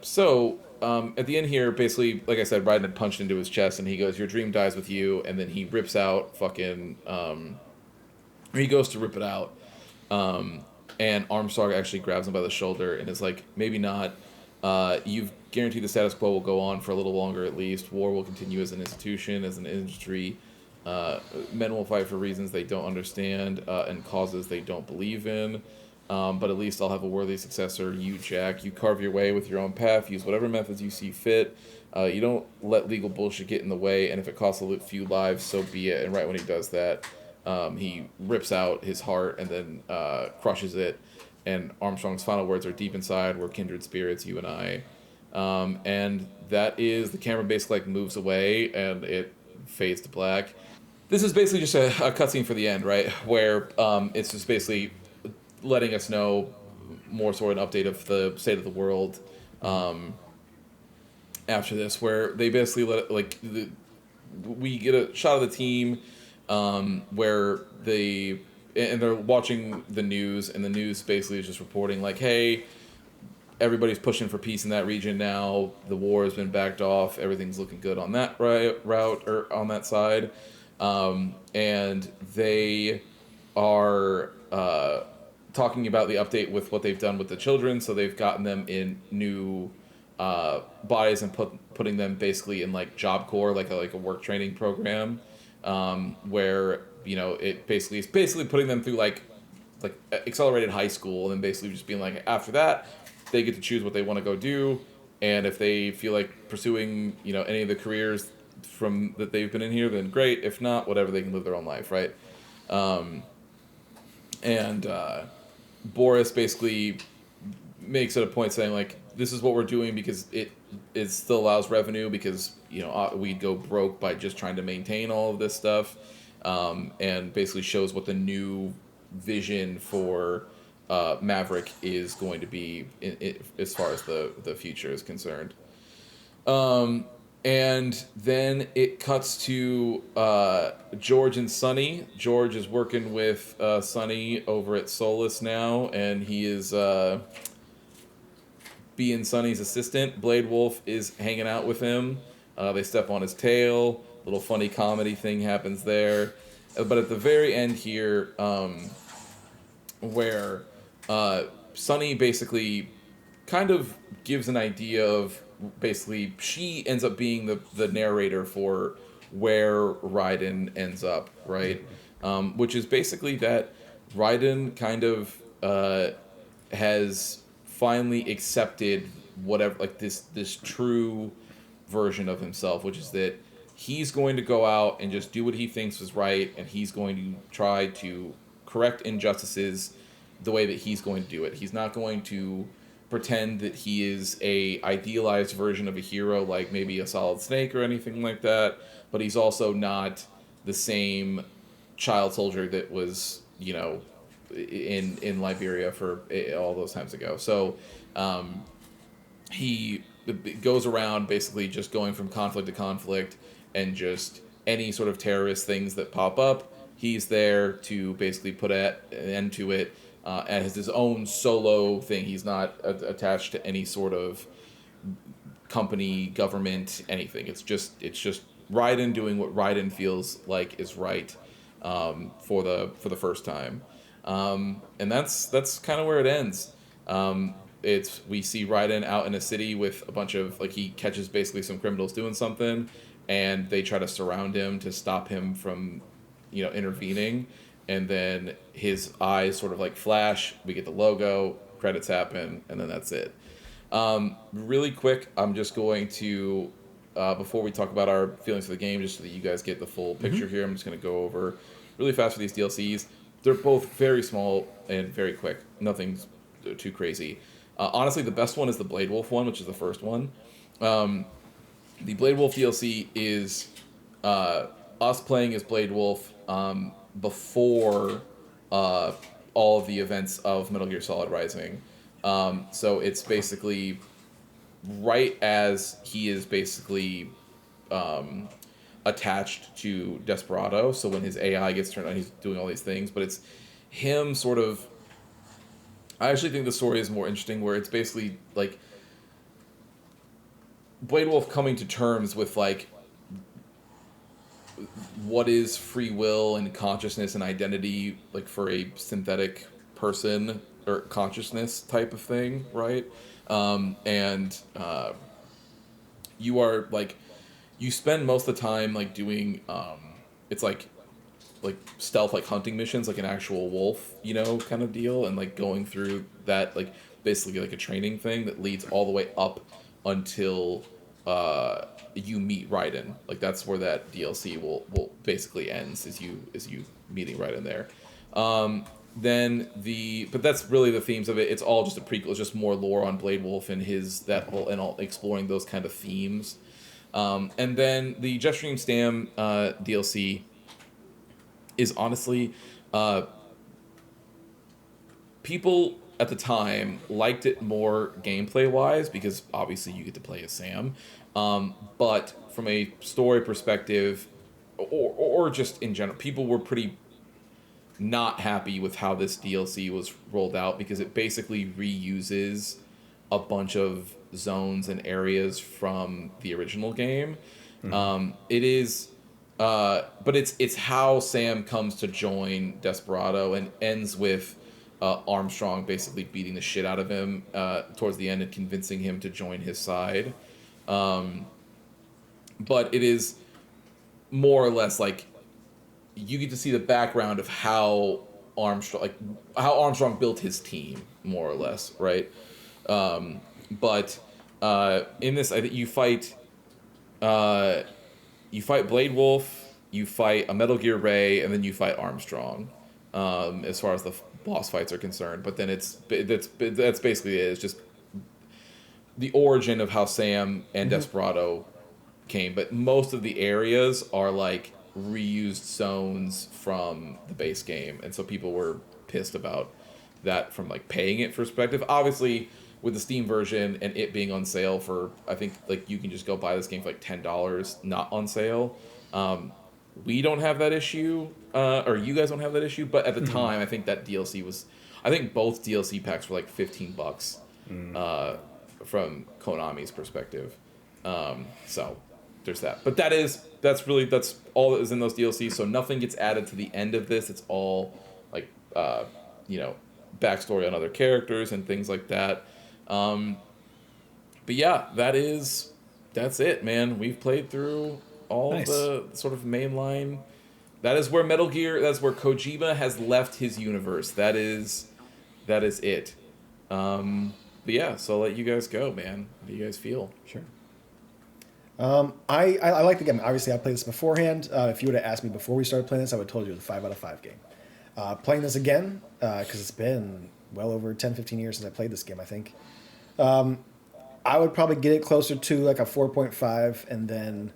So at the end here, basically, like I said, Raiden had punched into his chest, and he goes, "Your dream dies with you," and then he rips out fucking. He goes to rip it out, And Armstrong actually grabs him by the shoulder and is like, maybe not. You've guaranteed the status quo will go on for a little longer at least. War will continue as an institution, as an industry. Men will fight for reasons they don't understand and causes they don't believe in. But at least I'll have a worthy successor. You, Jack, you carve your way with your own path. Use whatever methods you see fit. You don't let legal bullshit get in the way, and if it costs a few lives, so be it. And right when he does that, he rips out his heart and then crushes it. And Armstrong's final words are, deep inside, we're kindred spirits, you and I. And that is, the camera basically moves away and it fades to black. This is basically just a cutscene for the end, right? Where it's just basically letting us know more sort of an update of the state of the world after this, where they basically we get a shot of the team where they're watching the news, and the news basically is just reporting like, hey, everybody's pushing for peace in that region now. The war has been backed off. Everything's looking good on that route or on that side. And they are talking about the update with what they've done with the children. So they've gotten them in new bodies and putting them basically in like Job Corps, like a work training program, where it basically putting them through like accelerated high school, and then basically just being like, after that they get to choose what they want to go do, and if they feel like pursuing any of the careers from that they've been in here, then great. If not, whatever, they can live their own life, right? And Boris basically makes it a point saying like, this is what we're doing because it still allows revenue, because we'd go broke by just trying to maintain all of this stuff, and basically shows what the new vision for Maverick is going to be as far as the future is concerned. And then it cuts to George and Sonny. George is working with Sonny over at Solus now, and he is being Sonny's assistant. Blade Wolf is hanging out with him. They step on his tail. Little funny comedy thing happens there. But at the very end here, where Sonny basically kind of gives an idea of, basically she ends up being the narrator for where Raiden ends up, right? Which is basically that Raiden kind of has finally accepted whatever, like this true version of himself, which is that he's going to go out and just do what he thinks is right, and he's going to try to correct injustices the way that he's going to do it. He's not going to pretend that he is a idealized version of a hero like maybe a Solid Snake or anything like that, but he's also not the same child soldier that was in Liberia for all those times ago. So he goes around basically just going from conflict to conflict, and just any sort of terrorist things that pop up, he's there to basically put an end to it. And has his own solo thing. He's not attached to any sort of company, government, anything. It's just Raiden doing what Raiden feels like is right for the first time, and that's kind of where it ends. We see Raiden out in a city with a bunch of, like, he catches basically some criminals doing something, and they try to surround him to stop him from intervening. And then his eyes sort of like flash, we get the logo, credits happen, and then that's it. Really quick, I'm just going to, before we talk about our feelings for the game, just so that you guys get the full picture here, I'm just going to go over really fast for these DLCs. They're both very small and very quick. Nothing's too crazy. Honestly, the best one is the Blade Wolf one, which is the first one. The Blade Wolf DLC is us playing as Blade Wolf, before all of the events of Metal Gear Solid Rising. So it's basically right as he is basically attached to Desperado. So when his AI gets turned on, he's doing all these things. But it's him sort of... I actually think the story is more interesting, where it's basically like Blade Wolf coming to terms with like what is free will and consciousness and identity, like for a synthetic person, or consciousness type of thing, right? And you are like, you spend most of the time like doing it's like stealth, like hunting missions, like an actual wolf, you know, kind of deal, and like going through that, like basically like a training thing that leads all the way up until you meet Raiden. Like that's where that DLC will basically ends, is you meeting Raiden there. But that's really the themes of it. It's all just a prequel. It's just more lore on Blade Wolf and his that whole and all exploring those kind of themes. And then the Jetstream Stam DLC is honestly, people at the time liked it more gameplay wise because obviously you get to play as Sam, but from a story perspective, or just in general, people were pretty not happy with how this DLC was rolled out because it basically reuses a bunch of zones and areas from the original game. It is. But it's how Sam comes to join Desperado and ends with Armstrong basically beating the shit out of him towards the end and convincing him to join his side. But it is more or less like you get to see the background of how Armstrong built his team, more or less, right? But in this, I think you fight. You fight Blade Wolf, you fight a Metal Gear Ray, and then you fight Armstrong, as far as the boss fights are concerned. But then that's basically it. It's just the origin of how Sam and Desperado came. But most of the areas are like reused zones from the base game, and so people were pissed about that from like paying it perspective. Obviously, with the Steam version and it being on sale for, I think like you can just go buy this game for like $10, not on sale. We don't have that issue, or you guys don't have that issue. But at the time, I think that DLC was, I think both DLC packs were like $15, from Konami's perspective. So there's that. But that's all that is in those DLCs. So nothing gets added to the end of this. It's all like, backstory on other characters and things like that. But yeah, that's it, man. We've played through all the sort of mainline. That is where that's where Kojima has left his universe. That is it. But yeah, so I'll let you guys go, man. How do you guys feel? Sure. I like the game. Obviously, I played this beforehand. If you would have asked me before we started playing this, I would have told you it was a 5 out of 5 game. Playing this again, because it's been well over 10, 15 years since I played this game, I think. I would probably get it closer to like a 4.5, and then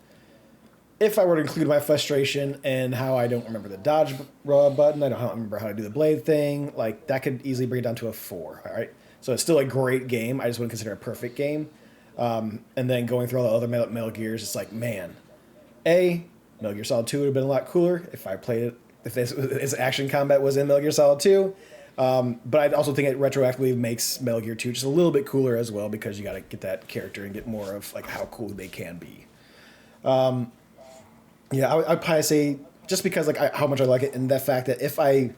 if I were to include my frustration and how I don't remember the dodge button, I don't remember how to do the blade thing, like that could easily bring it down to a 4, all right? So it's still a great game. I just wouldn't consider it a perfect game. And then going through all the other Metal Gears, it's like, man, Metal Gear Solid 2 would have been a lot cooler if I played it, if this action combat was in Metal Gear Solid 2. But I also think it retroactively makes Metal Gear 2 just a little bit cooler as well, because you got to get that character and get more of like how cool they can be. I'd probably say just because like how much I like it, and the fact that if I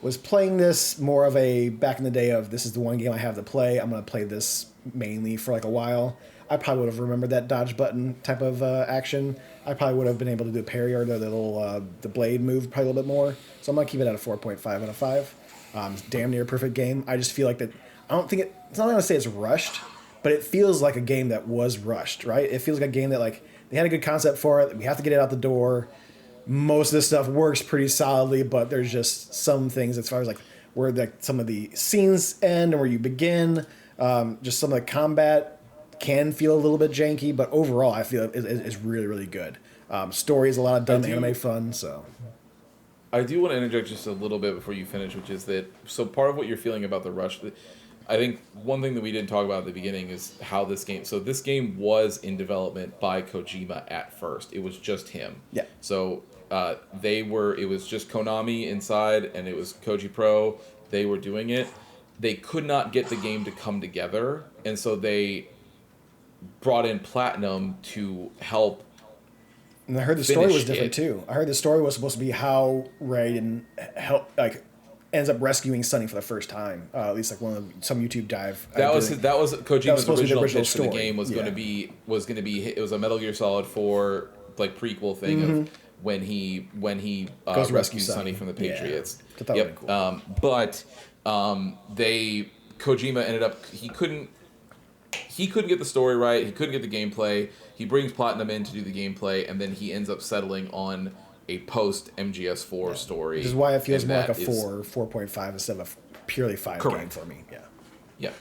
was playing this more of a back in the day of this is the one game I have to play, I'm going to play this mainly for like a while, I probably would have remembered that dodge button type of action. I probably would have been able to do a parry or the little the blade move probably a little bit more. So I'm going to keep it at a 4.5 out of 5. Damn near perfect game. I just feel like that. I don't think it's not going to say it's rushed, but it feels like a game that was rushed, right? It feels like a game that like they had a good concept for it. We have to get it out the door. Most of this stuff works pretty solidly, but there's just some things as far as like where some of the scenes end and where you begin. Just some of the combat can feel a little bit janky, but overall I feel it's really, really good. Story is a lot of dumb anime fun, so. I do want to interject just a little bit before you finish, which is that, so part of what you're feeling about the rush, I think one thing that we didn't talk about at the beginning is how this game was in development by Kojima at first. It was just him. Yeah. So it was just Konami inside, and it was Koji Pro. They were doing it. They could not get the game to come together, and so they brought in Platinum to help. And I heard the story was different too. I heard the story was supposed to be how Raiden ends up rescuing Sonny for the first time. At least like some YouTube dive. That was Kojima's original pitch for the story. game was going to be it was a Metal Gear Solid 4 like prequel thing of when he rescued Sonny from the Patriots. Yeah. Yep. Cool. But Kojima ended up he couldn't get the story right. He couldn't get the gameplay. He brings Platinum in to do the gameplay, and then he ends up settling on a post MGS4 story. Which is why it feels more like a 4.5 instead of a purely 5 game for me. Yeah. Yeah.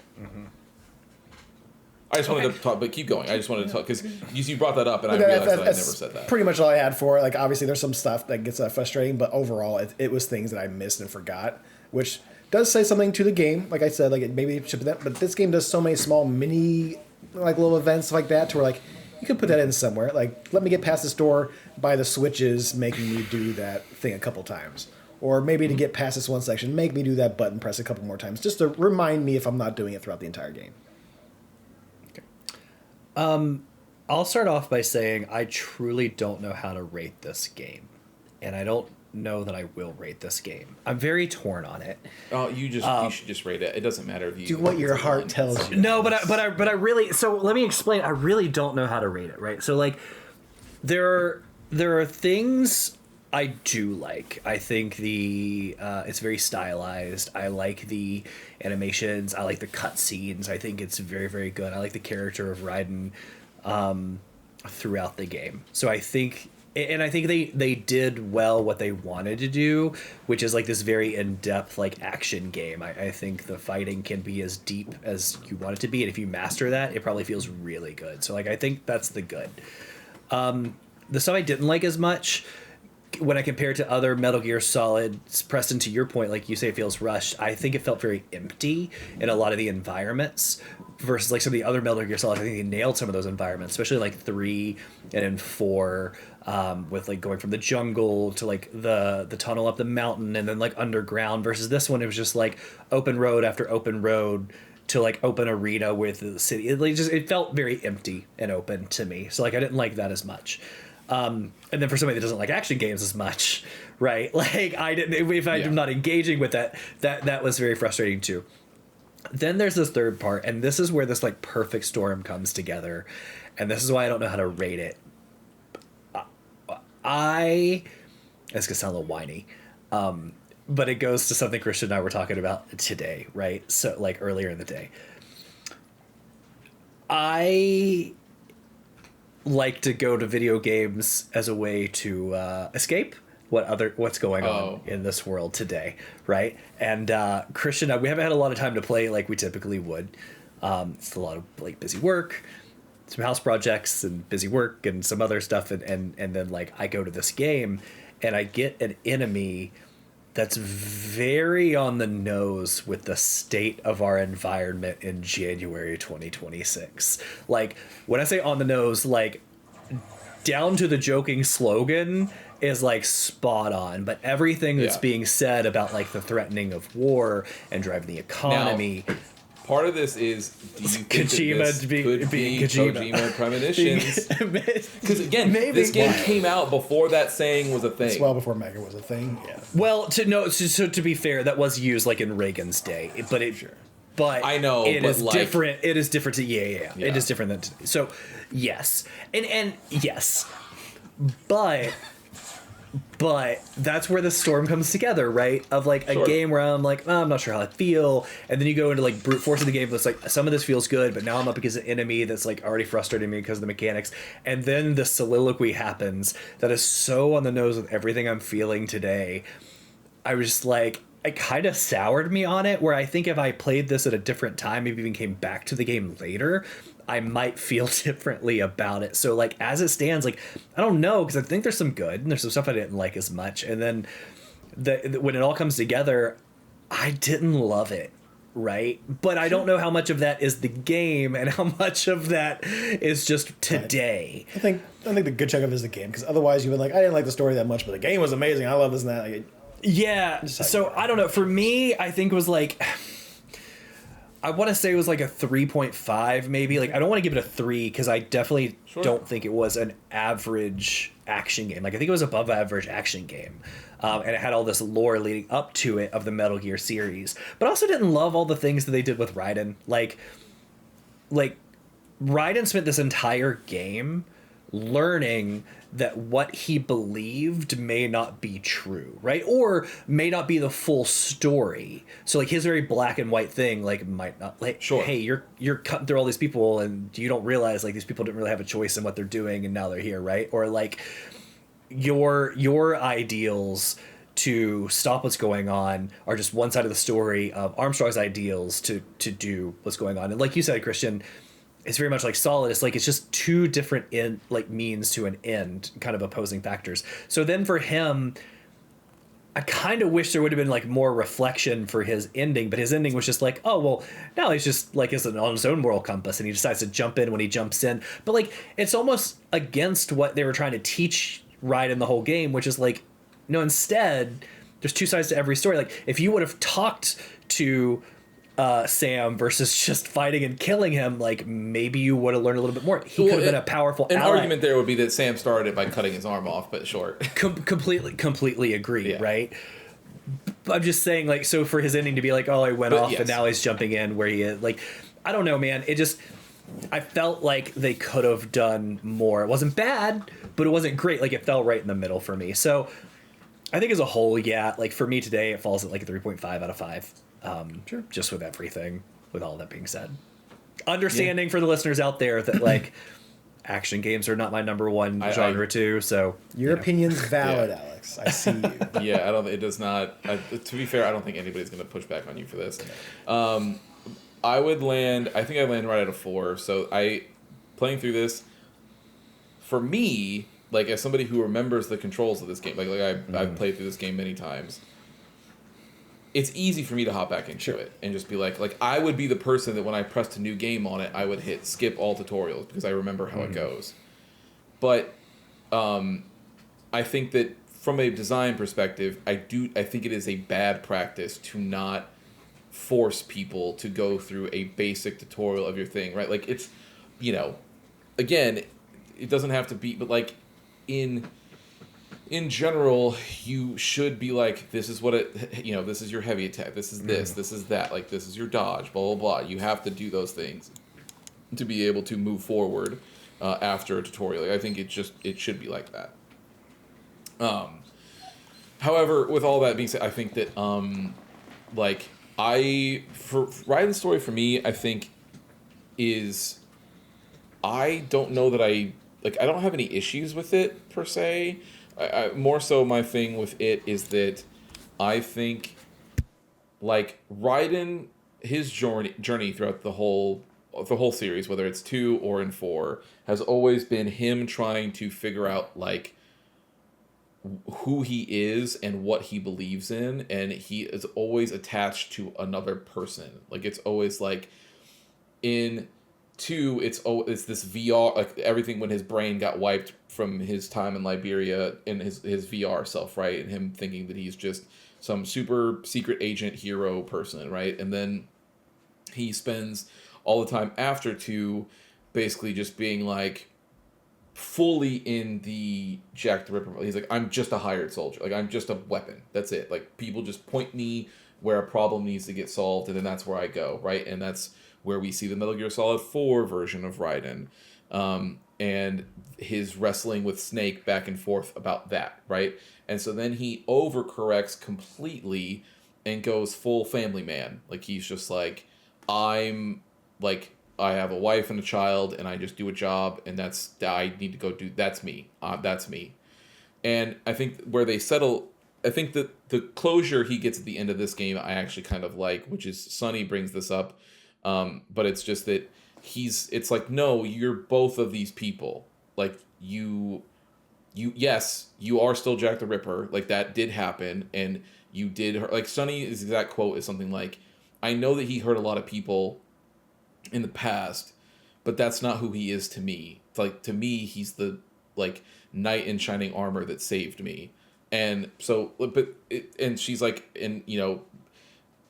I just wanted to talk, but keep going. I just wanted to talk because you brought that up, and I realized that I never said that. Pretty much all I had for it. Like, obviously, there's some stuff that gets frustrating, but overall, it was things that I missed and forgot, which does say something to the game. Like I said, like maybe it should be that, but this game does so many small mini, like little events like that, to where like you could put that in somewhere. Like, let me get past this door by the switches, making me do that thing a couple times. Or maybe to get past this one section, make me do that button press a couple more times, just to remind me if I'm not doing it throughout the entire game. I'll start off by saying I truly don't know how to rate this game. And I don't know that I will rate this game. I'm very torn on it. Oh, you should just rate it. It doesn't matter if you do what your heart tells you. No, but I really, so let me explain. I really don't know how to rate it, right? So like there are things I do like. I think it's very stylized. I like the animations. I like the cutscenes. I think it's very, very good. I like the character of Raiden throughout the game. So I think they did well what they wanted to do, which is like this very in-depth like action game. I think the fighting can be as deep as you want it to be, and if you master that, it probably feels really good. So like I think that's the good. The stuff I didn't like as much, when I compare it to other Metal Gear Solids, Preston, to your point, like you say, it feels rushed. I think it felt very empty in a lot of the environments versus like some of the other Metal Gear Solids. I think they nailed some of those environments, especially like 3 and in 4, with like going from the jungle to like the tunnel up the mountain and then like underground. Versus this one, it was just like open road after open road to like open arena with the city. It felt very empty and open to me. So like I didn't like that as much. And then for somebody that doesn't like action games as much, right? Like I didn't, if I'm not engaging with that was very frustrating too. Then there's this third part, and this is where this like perfect storm comes together, and this is why I don't know how to rate it. This could sound a little whiny, but it goes to something Christian and I were talking about today, right? So like earlier in the day, I like to go to video games as a way to escape what's going on in this world today, right? And Christian, we haven't had a lot of time to play like we typically would. It's a lot of like busy work, some house projects and busy work and some other stuff, and then like I go to this game and I get an enemy that's very on the nose with the state of our environment in January 2026. Like, when I say on the nose, like, down to the joking slogan is, like, spot on. But everything that's being said about, like, the threatening of war and driving the economy... Now, part of this is, do you think Kojima that this could be Kojima premonitions? Because again, this game came out before that saying was a thing. It's well before Mega was a thing. Yeah. Well, to be fair, that was used like in Reagan's day, but but I know it is like, different. It is different to yeah. It is different than so. Yes, and yes, but that's where the storm comes together, right? Of like a game where I'm like, oh, I'm not sure how I feel, and then you go into like brute force of the game that's like, some of this feels good, but now I'm up against an enemy that's like already frustrating me because of the mechanics, and then the soliloquy happens that is so on the nose with everything I'm feeling today. I was just like, it kind of soured me on it, where I think if I played this at a different time, maybe even came back to the game later, I might feel differently about it. So like as it stands, like I don't know, because I think there's some good and there's some stuff I didn't like as much, and then when it all comes together, I didn't love it, right? But I don't know how much of that is the game and how much of that is just today. I think the good chunk of it is the game, because otherwise you've been like, I didn't like the story that much, but the game was amazing. I love this and that. Yeah. So I don't know. For me, I think it was like, I want to say it was like a 3.5 maybe. Like I don't want to give it a 3 because I definitely don't think it was an average action game. Like I think it was above average action game. And it had all this lore leading up to it of the Metal Gear series. But I also didn't love all the things that they did with Raiden. Like Raiden spent this entire game learning that what he believed may not be true, right? Or may not be the full story. So like his very black and white thing, like might not like, hey, you're cutting through all these people and you don't realize like these people didn't really have a choice in what they're doing and now they're here, right? Or like your ideals to stop what's going on are just one side of the story of Armstrong's ideals to do what's going on. And like you said, Christian, it's very much like Solid. It's like it's just two different means to an end, kind of opposing factors. So then for him, I kind of wish there would have been like more reflection for his ending, but his ending was just like, oh well, now he's just like is on his own moral compass, and he decides to jump in when he jumps in. But like it's almost against what they were trying to teach Raiden the whole game, which is like, no, instead there's two sides to every story. Like if you would have talked to Sam versus just fighting and killing him, like maybe you would have learned a little bit more. He could have been a powerful ally. An argument there would be that Sam started it by cutting his arm off, but short. Completely agree, right? I'm just saying, like, so for his ending to be like, oh, I went off and now he's jumping in where he is. Like, I don't know, man. It just, I felt like they could have done more. It wasn't bad, but it wasn't great. Like, it fell right in the middle for me. So I think as a whole, like for me today, it falls at like a 3.5 out of 5. Sure. Just with everything, with all that being said. Understanding for the listeners out there that like action games are not my number one genre too. So your opinion's valid, Alex. I see you. Yeah, it does not. To be fair, I don't think anybody's going to push back on you for this. I think I land right at a 4. So playing through this, for me, like as somebody who remembers the controls of this game, I've played through this game many times. It's easy for me to hop back into it and just be like I would be the person that when I pressed a new game on it, I would hit skip all tutorials because I remember how it goes. But I think that from a design perspective, I think it is a bad practice to not force people to go through a basic tutorial of your thing, right? Like it's, again, it doesn't have to be, but like in general, you should be like, this is what this is your heavy attack, this is this is that, like this is your dodge, blah, blah, blah. You have to do those things to be able to move forward after a tutorial. Like, I think it should be like that. However, with all that being said, I think that for Raiden's story for me, I think is, I don't know that I don't have any issues with it per se. I more so my thing with it is that I think like Raiden, his journey throughout the whole series, whether it's 2 or in 4, has always been him trying to figure out like who he is and what he believes in, and he is always attached to another person. Like it's always like in 2, it's this VR, like everything when his brain got wiped from his time in Liberia and his VR self, right? And him thinking that he's just some super secret agent hero person, right? And then he spends all the time after 2 basically just being like fully in the Jack the Ripper. He's like, I'm just a hired soldier. Like I'm just a weapon. That's it. Like people just point me where a problem needs to get solved, and then that's where I go, right? And that's where we see the Metal Gear Solid 4 version of Raiden, and his wrestling with Snake back and forth about that, right? And so then he overcorrects completely and goes full family man. Like he's just like, I have a wife and a child, and I just do a job, and I need to go do. That's me. That's me. And I think where they settle, I think that the closure he gets at the end of this game, I actually kind of like, which is Sonny brings this up. But it's just that it's like, no, you're both of these people. Like yes, you are still Jack the Ripper. Like that did happen, and you did hurt. Like Sonny's exact quote is something like, I know that he hurt a lot of people in the past, but that's not who he is to me. It's like, to me, he's the like knight in shining armor that saved me. And so, and she's like, and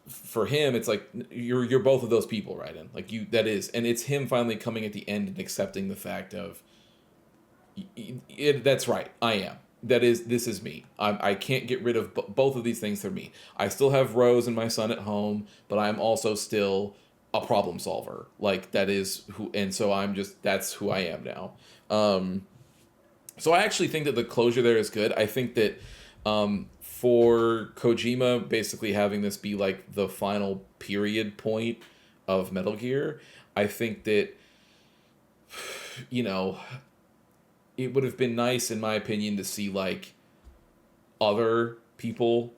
for him, it's like you're both of those people, right? And like that is, and it's him finally coming at the end and accepting the fact of, that's right, I am. This is me. I can't get rid of both of these things for me. I still have Rose and my son at home, but I'm also still a problem solver. Like that is who, and so that's who I am now. So I actually think that the closure there is good. I think that for Kojima basically having this be like the final period point of Metal Gear, I think that, you know, it would have been nice, in my opinion, to see like other people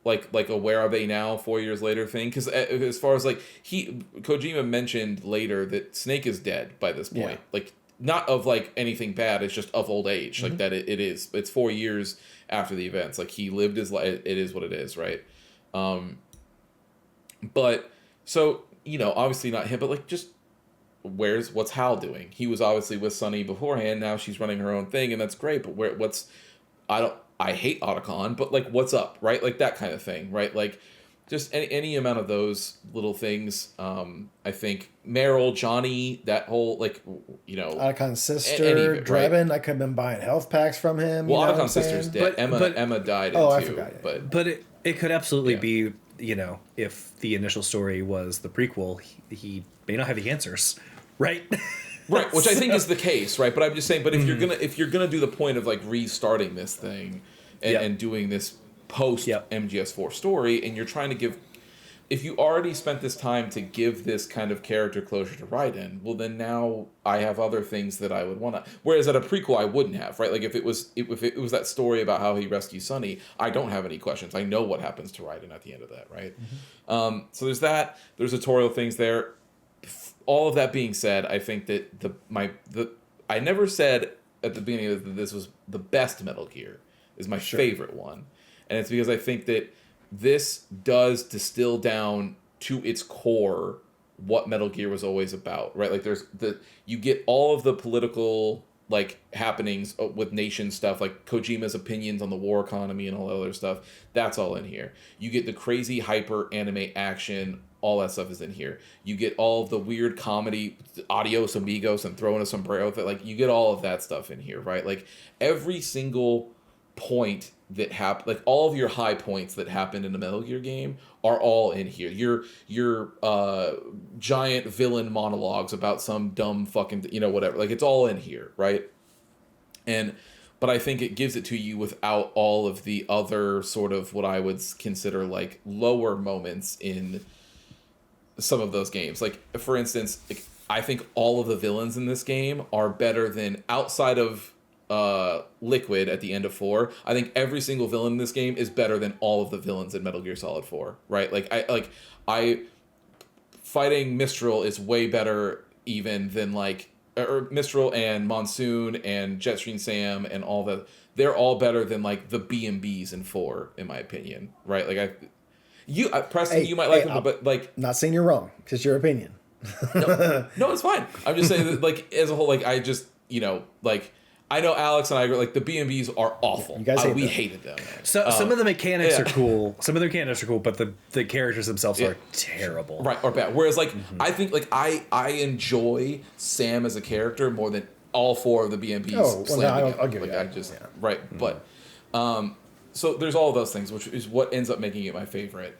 like a where are they now 4 years later thing, because as far as like Kojima mentioned later that Snake is dead by this point, like not of like anything bad, it's just of old age, like that it's 4 years after the events, like he lived his life, it is what it is, right? But so, you know, obviously not him, but like just what's Hal doing? He was obviously with Sunny beforehand, now she's running her own thing, and that's great, but I hate Otacon, but like what's up, right? Like that kind of thing, right? Like just any amount of those little things. I think Meryl, Johnny, that whole like, you know, Otacon's sister, Drebin, right? I could have been buying health packs from him. Well, Otacon's sister's dead. Emma died. I forgot. Yeah. But it could absolutely be, you know, if the initial story was the prequel, he may not have the answers, right? Right, which I think is the case, right? But I'm just saying, but if you're gonna do the point of like restarting this thing and doing this post MGS4 story, and you're trying to give, if you already spent this time to give this kind of character closure to Raiden, well then now I have other things that I would want to. Whereas at a prequel I wouldn't have, right? Like if it was that story about how he rescues Sunny, I don't have any questions. I know what happens to Raiden at the end of that, right? So there's that. There's tutorial things there. All of that being said, I think that I never said at the beginning that this was the best Metal Gear. Is my favorite one, and it's because I think that this does distill down to its core what Metal Gear was always about, right? Like you get all of the political like happenings with nation stuff, like Kojima's opinions on the war economy and all that other stuff. That's all in here. You get the crazy hyper anime action. All that stuff is in here. You get all of the weird comedy, adios amigos, and throwing a sombrero. Like you get all of that stuff in here, right? Like every single point that happened, like all of your high points that happened in the Metal Gear game are all in here. Your giant villain monologues about some dumb fucking, you know, whatever. Like it's all in here, right? But I think it gives it to you without all of the other sort of what I would consider like lower moments in some of those games. Like for instance, like, I think all of the villains in this game are better than, outside of Liquid at the end of 4, I think every single villain in this game is better than all of the villains in Metal Gear Solid 4, right? I fighting Mistral is way better even than or Mistral and Monsoon and Jetstream Sam and all the, they're all better than like the B&Bs in 4 in my opinion, right? Like Preston, you might like them, but like, not saying you're wrong, just your opinion. no, it's fine. I'm just saying that, like, as a whole, like, I just, you know, like, I know Alex and I agree, like, the B&Bs are awful. You guys we hated them. So some of the mechanics are cool. Some of the mechanics are cool, but the characters themselves are terrible. Right, or bad. Whereas, like, I think, like, I enjoy Sam as a character more than all 4 of the B&Bs. Oh, well, I'll give like, you that. I just, right, but, so there's all of those things, which is what ends up making it my favorite.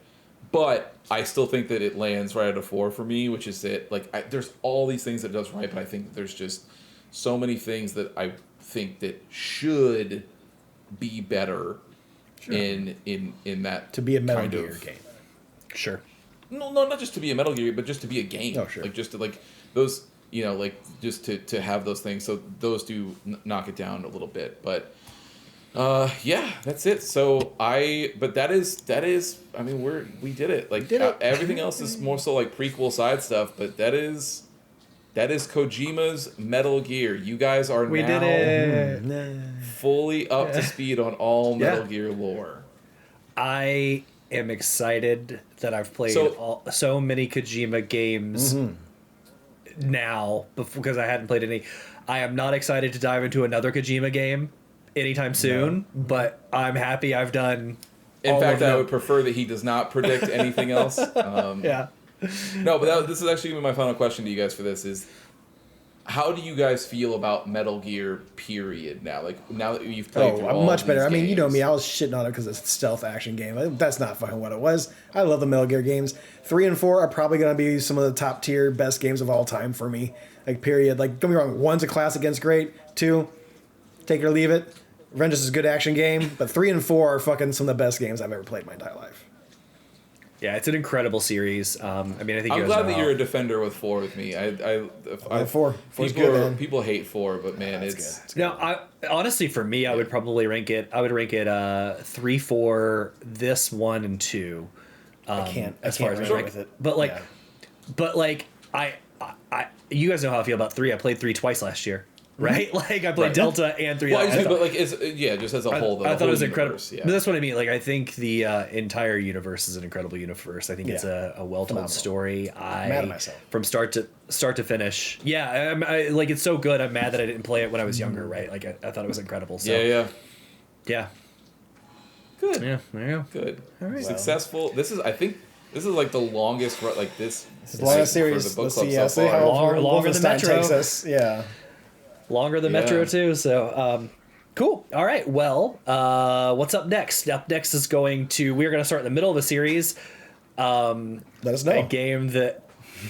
But I still think that it lands right at a 4 for me, which is that, like, there's all these things that it does right, but I think that there's just so many things that I think that should be better in that, to be a Metal Gear game. Sure. No, not just to be a Metal Gear, but just to be a game. Oh, sure. Like, just to, like, those, you know, like, just to have those things. So those do knock it down a little bit, but yeah, that's it. So but that is, I mean, we did it. Like, everything else is more so like prequel side stuff, but that is Kojima's Metal Gear. You guys are we now did it. Fully up to speed on all Metal Gear lore. I am excited that I've played so many Kojima games now, because I hadn't played any. I am not excited to dive into another Kojima game anytime soon, but I'm happy I've done In all fact, of them. I would prefer that he does not predict anything else. Yeah. No, but this is actually gonna be my final question to you guys for this is, how do you guys feel about Metal Gear period now? Like, now that you've played through all much better. these I mean, you know games. me, I was shitting on it because it's a stealth action game. That's not fucking what it was. I love the Metal Gear games. 3 and 4 are probably going to be some of the top tier best games of all time for me. Like, period. Like, don't get me wrong, 1's a classic and it's great. 2, take it or leave it. Revengeance is a good action game, but 3 and 4 are fucking some of the best games I've ever played in my entire life. Yeah, it's an incredible series. I mean, I think I'm you guys glad know that how- you're a defender with 4 with me. I 4. 4's people, good, man. people hate 4, but man, it's Good. No, honestly, for me, I would probably rank it. I would rank it 3, 4, this 1, and 2. I can't rank rank with it. But like, Yeah. but like, I, you guys know how I feel about 3. I played 3 twice last year, right? Like, I played Right. Delta and 3. well, I thought- but like, it's just as a whole. The I thought whole it was incredible. universe, Yeah. But that's what I mean. Like, I think the entire universe is an incredible universe. I think it's Yeah. a well told Phenomenal. story. I'm mad at myself. From start to finish. Yeah, like it's so good. I'm mad that I didn't play it when I was younger. Right? Like I thought it was incredible. So, Yeah. yeah. Good. Yeah, there you go. Good. All right. Successful. I think this is like the longest like this. It's the longest for series. the book Let's club see, so see far. how Longer long than Wolfenstein Metro. takes us. Yeah. Longer than Yeah. Metro too. So, cool. All right. Well, what's up next? Up next is we're going to start in the middle of a series. Let us know. A game that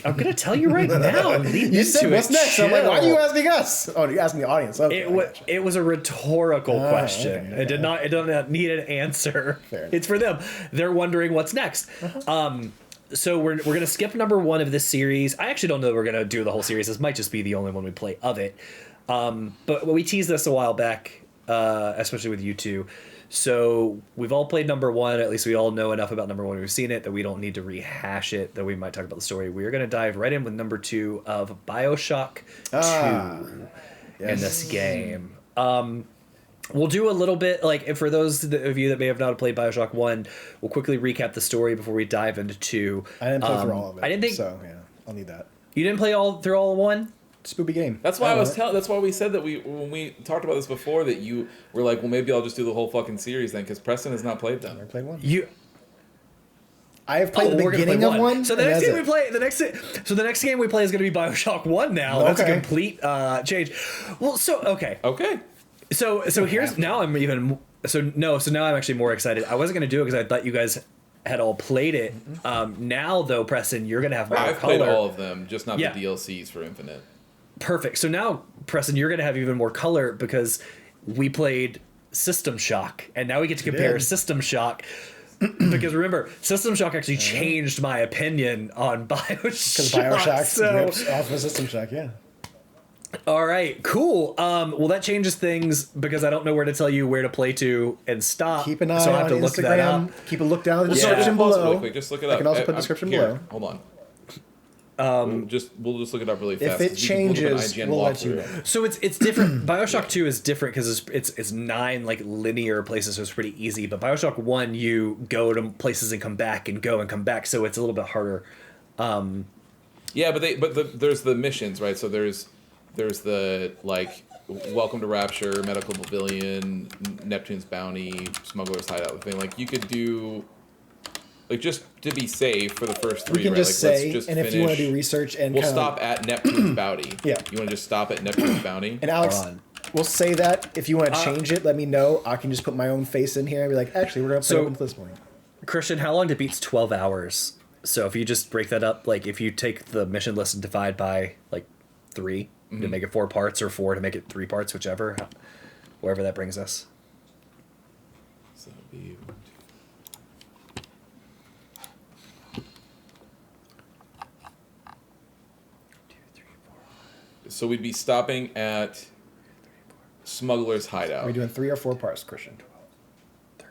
I'm going to tell you right now. I'm leading You said into what's it. next? I'm like, why are you Chill. asking us? Oh, you asking the audience. Okay, It was a rhetorical question. okay. It didn't need an answer. Fair enough. It's for them. They're wondering what's next. So we're gonna skip number 1 of this series. I actually don't know that we're gonna do the whole series. This might just be the only one we play of it. But we teased this a while back, especially with you two. So we've all played number 1. At least we all know enough about number 1. We've seen it that we don't need to rehash it. That we might talk about the story. We're gonna dive right in with number 2 of BioShock 2 in this game. We'll do a little bit, like, for those of you that may have not played BioShock 1, we'll quickly recap the story before we dive into 2. I didn't play through all of it. I didn't think... So, yeah, I'll need that. You didn't play through all of 1? Spoopy game. That's why that's why we said that when we talked about this before, that you were like, well, maybe I'll just do the whole fucking series then, because Preston has not played them. Never played one. I have we're played the gonna beginning play of one. So the and next that's game it. we play, so the next game we play is going to be BioShock 1 now. That's a Okay. complete change. Well, so okay. Okay. So here's now I'm even now I'm actually more excited. I wasn't going to do it because I thought you guys had all played it. Now though, Preston, you're going to have more I've color. played all of them, just not Yeah. the DLCs for Infinite. Perfect. So now, Preston, you're going to have even more color because we played System Shock, and now we get to compare did. System Shock. Because remember, System Shock actually changed my opinion on BioShock. Because Bioshock So, rips off of System Shock, yeah. all right, cool. Well, that changes things because I don't know where to tell you where to play to and stop. Keep an eye so I on have to look that Instagram. up. Keep a look down in the Just description pause below. really quick. Just look it up. I can also put I'm description here. below. Hold on. We'll just look it up really fast. If it 'cause you can look at an changes, IGN we'll let you walkthrough. know. So it's different. BioShock 2 is different because it's 9 like linear places, so it's pretty easy. But BioShock 1, you go to places and come back and go and come back, so it's a little bit harder. Yeah, there's the missions, right? So there's the like Welcome to Rapture, Medical Pavilion, Neptune's Bounty, Smuggler's Hideout thing. Like you could do, like just to be safe for the first 3. We can right? just like, say, let's just and if you want to do research and we'll kind stop of, at Neptune's Bounty. Yeah. You want to just stop at Neptune's Bounty? and Alex, Hold on. we'll say that if you want to change it, let me know. I can just put my own face in here and be like, actually, we're gonna play So- up until this point. Christian, how long beats 12 hours? So if you just break that up, like if you take the mission list and divide by like 3 to make it 4 parts, or 4 to make it 3 parts, whichever, wherever that brings us. So it'd be 1, 2. So we'd be stopping at Smuggler's Hideout. Are we doing 3 or 4 parts, Christian? 13.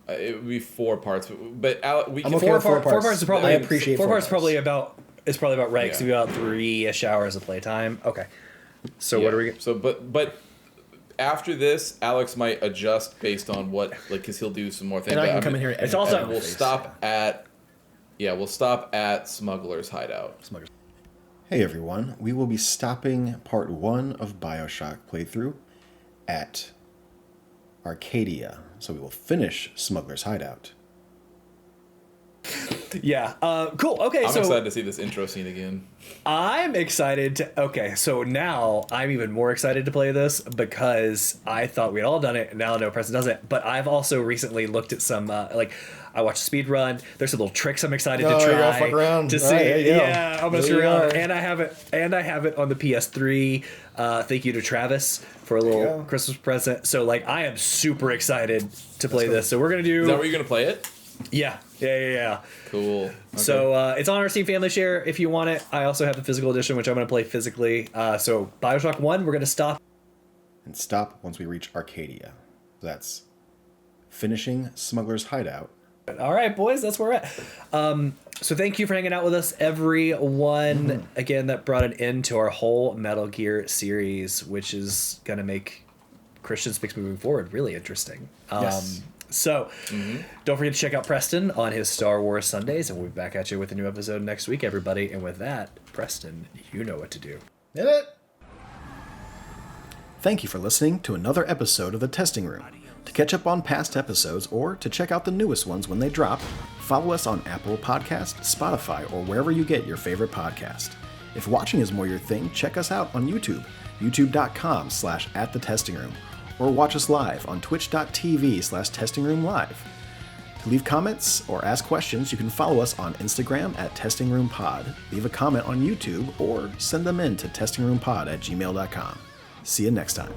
It would be 4 parts, but we I'm can okay Four with 4 parts parts. is probably I appreciate 4 4 parts. Probably about right. Yeah. So about 3-ish hours of playtime. Okay. So yeah. what are we? So but after this, Alex might adjust based on what, like, because he'll do some more things. And I But can come mean, in here and It's edit also- that we'll face. stop at we'll stop at Smuggler's Hideout. Smugglers. Hey everyone, we will be stopping part 1 of Bioshock playthrough at Arcadia. So we will finish Smuggler's Hideout. Yeah. Cool. Okay. I'm so excited to see this intro scene again. I'm excited to. Okay. So now I'm even more excited to play this because I thought we'd all done it. And now I know Preston does it. But I've also recently looked at some I watched a speed run. There's some little tricks I'm excited to try. You're fuck around. To see. Right, Yeah, I'm gonna screw around. are. And I have it on the PS3. Thank you to Travis for a little Christmas present. So I am super excited to play this. So we're gonna do. Is that where you're gonna play it? Yeah. Cool. Okay. So it's on our Steam Family Share if you want it. I also have the physical edition, which I'm going to play physically. So Bioshock 1, we're going to stop. And stop once we reach Arcadia. That's finishing Smuggler's Hideout. All right, boys, that's where we're at. So thank you for hanging out with us, everyone. Again, that brought an end to our whole Metal Gear series, which is going to make Christian Speaks moving forward really interesting. Yes. So, don't forget to check out Preston on his Star Wars Sundays, and we'll be back at you with a new episode next week, everybody. And with that, Preston, you know what to do. Hit it. Thank you for listening to another episode of The Testing Room. To catch up on past episodes or to check out the newest ones when they drop, follow us on Apple Podcasts, Spotify, or wherever you get your favorite podcast. If watching is more your thing, check us out on YouTube, youtube.com/@thetestingroom. Or watch us live on twitch.tv/testingroomlive. To leave comments or ask questions, you can follow us on Instagram @testingroompod, leave a comment on YouTube, or send them in to testingroompod@gmail.com. See you next time.